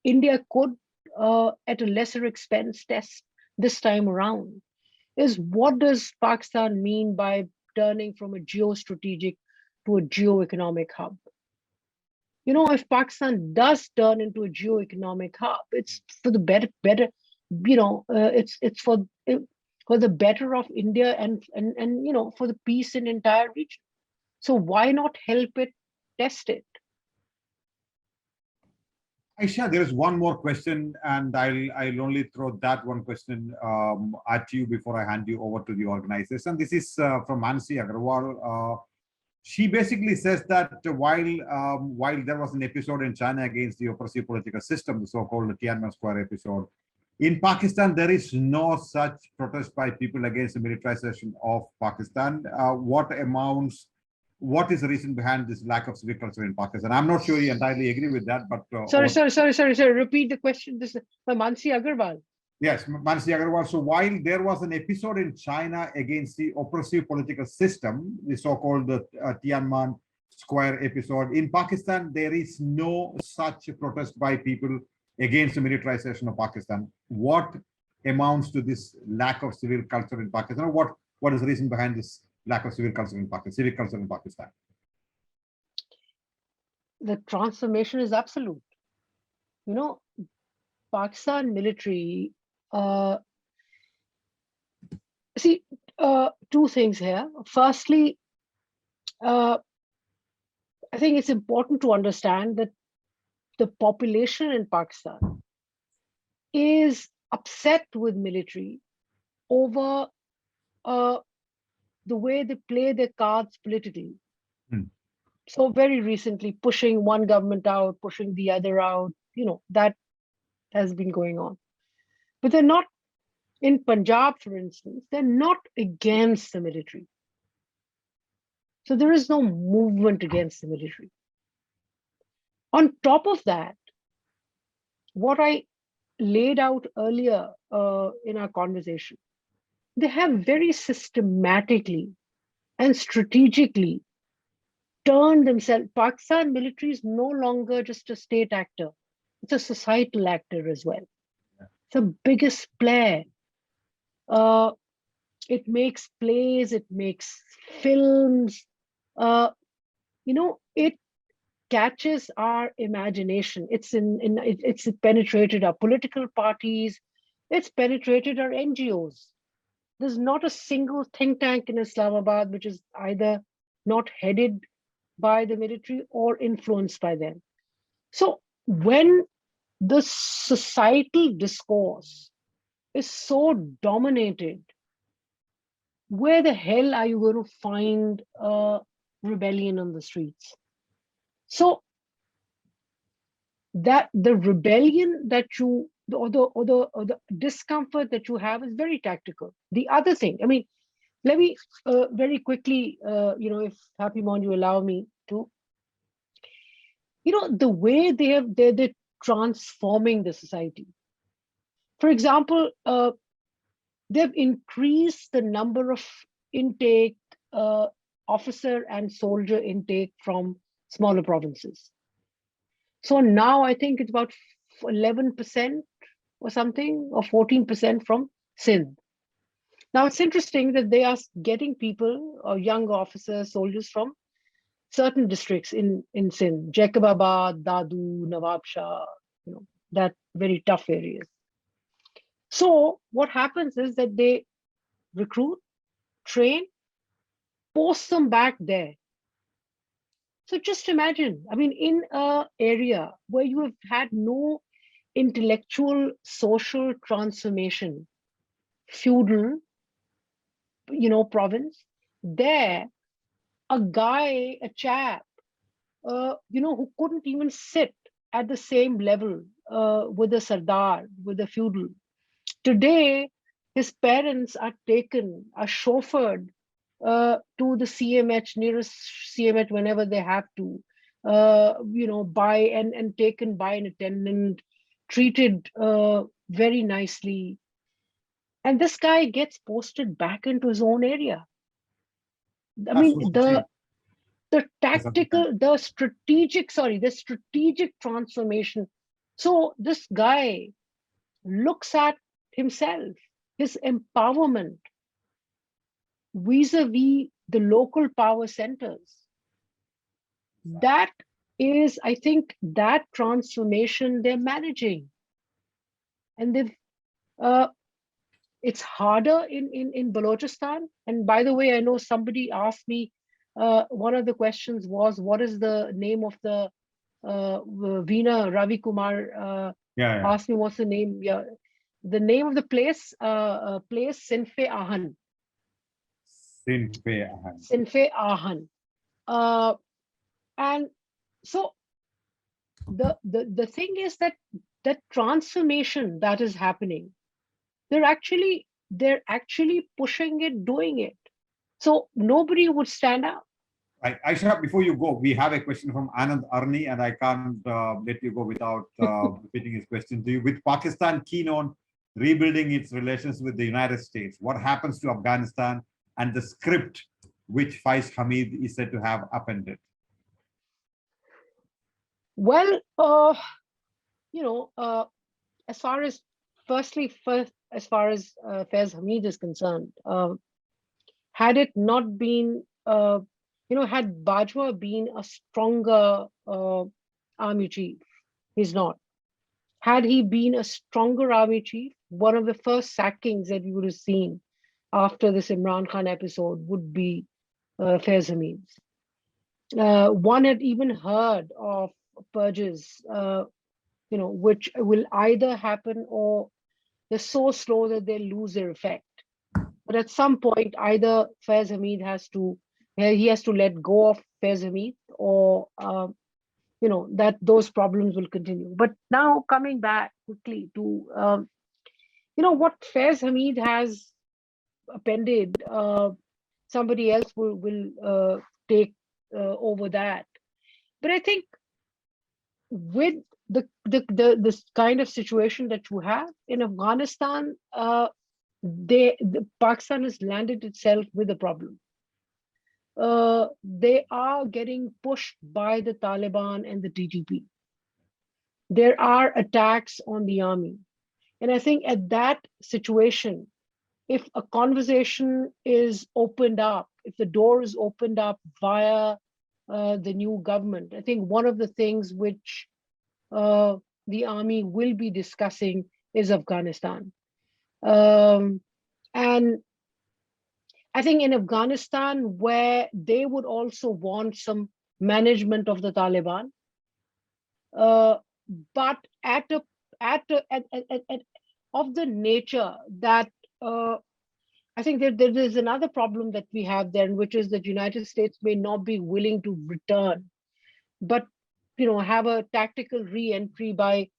[SPEAKER 3] India could, at a lesser expense, test this time around is, what does Pakistan mean by turning from a geostrategic to a geo-economic hub? If Pakistan does turn into a geo-economic hub, it's for the better. It's for the better of India and for the peace in the entire region. So why not help it test it?
[SPEAKER 2] Aisha, there is one more question, and I'll only throw that one question at you before I hand you over to the organization. This is from Mansi Agarwal. She basically says that while there was an episode in China against the oppressive political system, the so-called Tiananmen Square episode, in Pakistan there is no such protest by people against the militarization of Pakistan. What is the reason behind this lack of civic culture in Pakistan? I'm not sure you entirely agree with that, but
[SPEAKER 3] sorry. Repeat the question. This is by Mansi Agarwal.
[SPEAKER 2] Yes, Mansi Agarwal. So while there was an episode in China against the oppressive political system, the so-called Tiananmen Square episode, in Pakistan there is no such protest by people against the militarization of Pakistan. What amounts to this lack of civil culture in Pakistan? What is the reason behind this lack of civil culture in Pakistan? Civic culture in Pakistan.
[SPEAKER 3] The transformation is absolute. Pakistan military. Two things here. Firstly, I think it's important to understand that the population in Pakistan is upset with military over the way they play their cards politically. So very recently, pushing one government out, pushing the other out, that has been going on. But they're not, in Punjab, for instance, they're not against the military. So there is no movement against the military. On top of that, what I laid out earlier in our conversation, they have very systematically and strategically turned themselves. Pakistan military is no longer just a state actor; it's a societal actor as well. It's the biggest player. Uh, it makes plays, it makes films. It catches our imagination. It's penetrated our political parties. It's penetrated our NGOs. There's not a single think tank in Islamabad which is either not headed by the military or influenced by them. So when the societal discourse is so dominated, where the hell are you going to find a rebellion on the streets? So that the rebellion that you or the discomfort that you have is very tactical. The other thing, I mean, let me very quickly, if Happymon, you allow me to, the way they're transforming the society. For example, they've increased the number of intake, officer and soldier intake from smaller provinces. So now I think it's about 11% or something, or 14% from Sindh. Now it's interesting that they are getting people or young officers, soldiers from certain districts in Sindh, Jacobabad, Dadu, Nawab Shah, that very tough areas. So what happens is that they recruit, train, post them back there. So just imagine, I mean, in an area where you have had no intellectual, social transformation, feudal, province, there, a chap, who couldn't even sit at the same level with a Sardar, with a feudal. Today, his parents are chauffeured to the CMH, nearest CMH whenever they have to, by and taken by an attendant, treated very nicely. And this guy gets posted back into his own area. I mean, the strategic transformation. So this guy looks at himself, his empowerment vis-a-vis the local power centers. That is, I think, that transformation they're managing. And they've it's harder in Balochistan. And by the way, I know somebody asked me, one of the questions was, what is the name of the Veena Ravi Kumar asked me what's the name. Yeah, the name of the place, Sinfe Ahan. Sinfe Ahan. And so the thing is that transformation that is happening, they're actually pushing it, doing it. So nobody would stand out.
[SPEAKER 2] Right. Ayesha, before you go, we have a question from Anand Arni, and I can't let you go without repeating his question to you. With Pakistan keen on rebuilding its relations with the United States, what happens to Afghanistan and the script which Faiz Hamid is said to have upended?
[SPEAKER 3] Well, as far as Faiz Hamid is concerned, had it not been, had Bajwa been a stronger army chief, he's not. Had he been a stronger army chief, one of the first sackings that we would have seen after this Imran Khan episode would be Faiz Hamid's. One had even heard of purges, which will either happen or they're so slow that they lose their effect. But at some point, either Faiz Hamid has to let go of Faiz Hamid, or that those problems will continue. But now coming back quickly to what Faiz Hamid has appended, somebody else will take over that. But I think with this kind of situation that you have in Afghanistan, Pakistan has landed itself with a problem. they are getting pushed by the Taliban and the TTP. There are attacks on the army. And I think at that situation, if a conversation is opened up, if the door is opened up via the new government, I think one of the things which the army will be discussing is Afghanistan. And I think in Afghanistan, where they would also want some management of the Taliban, but at of the nature that I think there is another problem that we have there, which is that United States may not be willing to return, but have a tactical re-entry by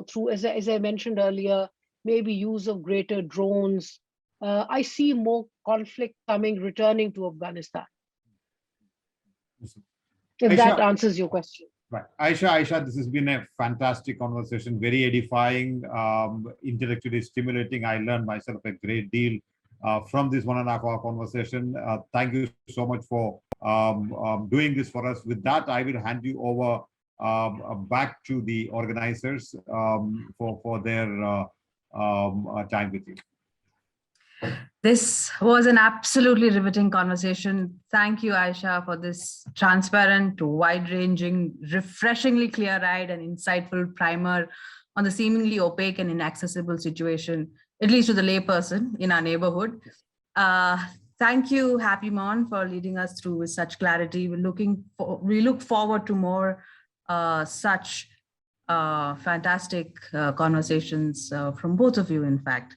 [SPEAKER 3] through, as I mentioned earlier, maybe use of greater drones. I see more conflict returning to Afghanistan. If
[SPEAKER 2] Ayesha,
[SPEAKER 3] that answers your question.
[SPEAKER 2] right. Ayesha, this has been a fantastic conversation, very edifying, intellectually stimulating. I learned myself a great deal from this 1.5 hour conversation. Thank you so much for doing this for us. With that, I will hand you over back to the organizers for their time with you.
[SPEAKER 1] This was an absolutely riveting conversation. Thank you, Ayesha, for this transparent, wide-ranging, refreshingly clear-eyed and insightful primer on the seemingly opaque and inaccessible situation, at least to the layperson in our neighborhood. Thank you, Happymon, for leading us through with such clarity. We look forward to more such fantastic conversations from both of you, in fact.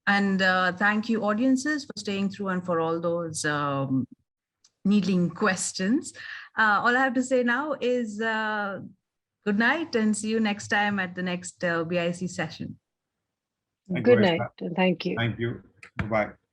[SPEAKER 1] And thank you, audiences, for staying through and for all those needling questions. All I have to say now is good night and see you next time at the next BIC session.
[SPEAKER 3] Good night and thank you.
[SPEAKER 2] Thank you. Bye-bye.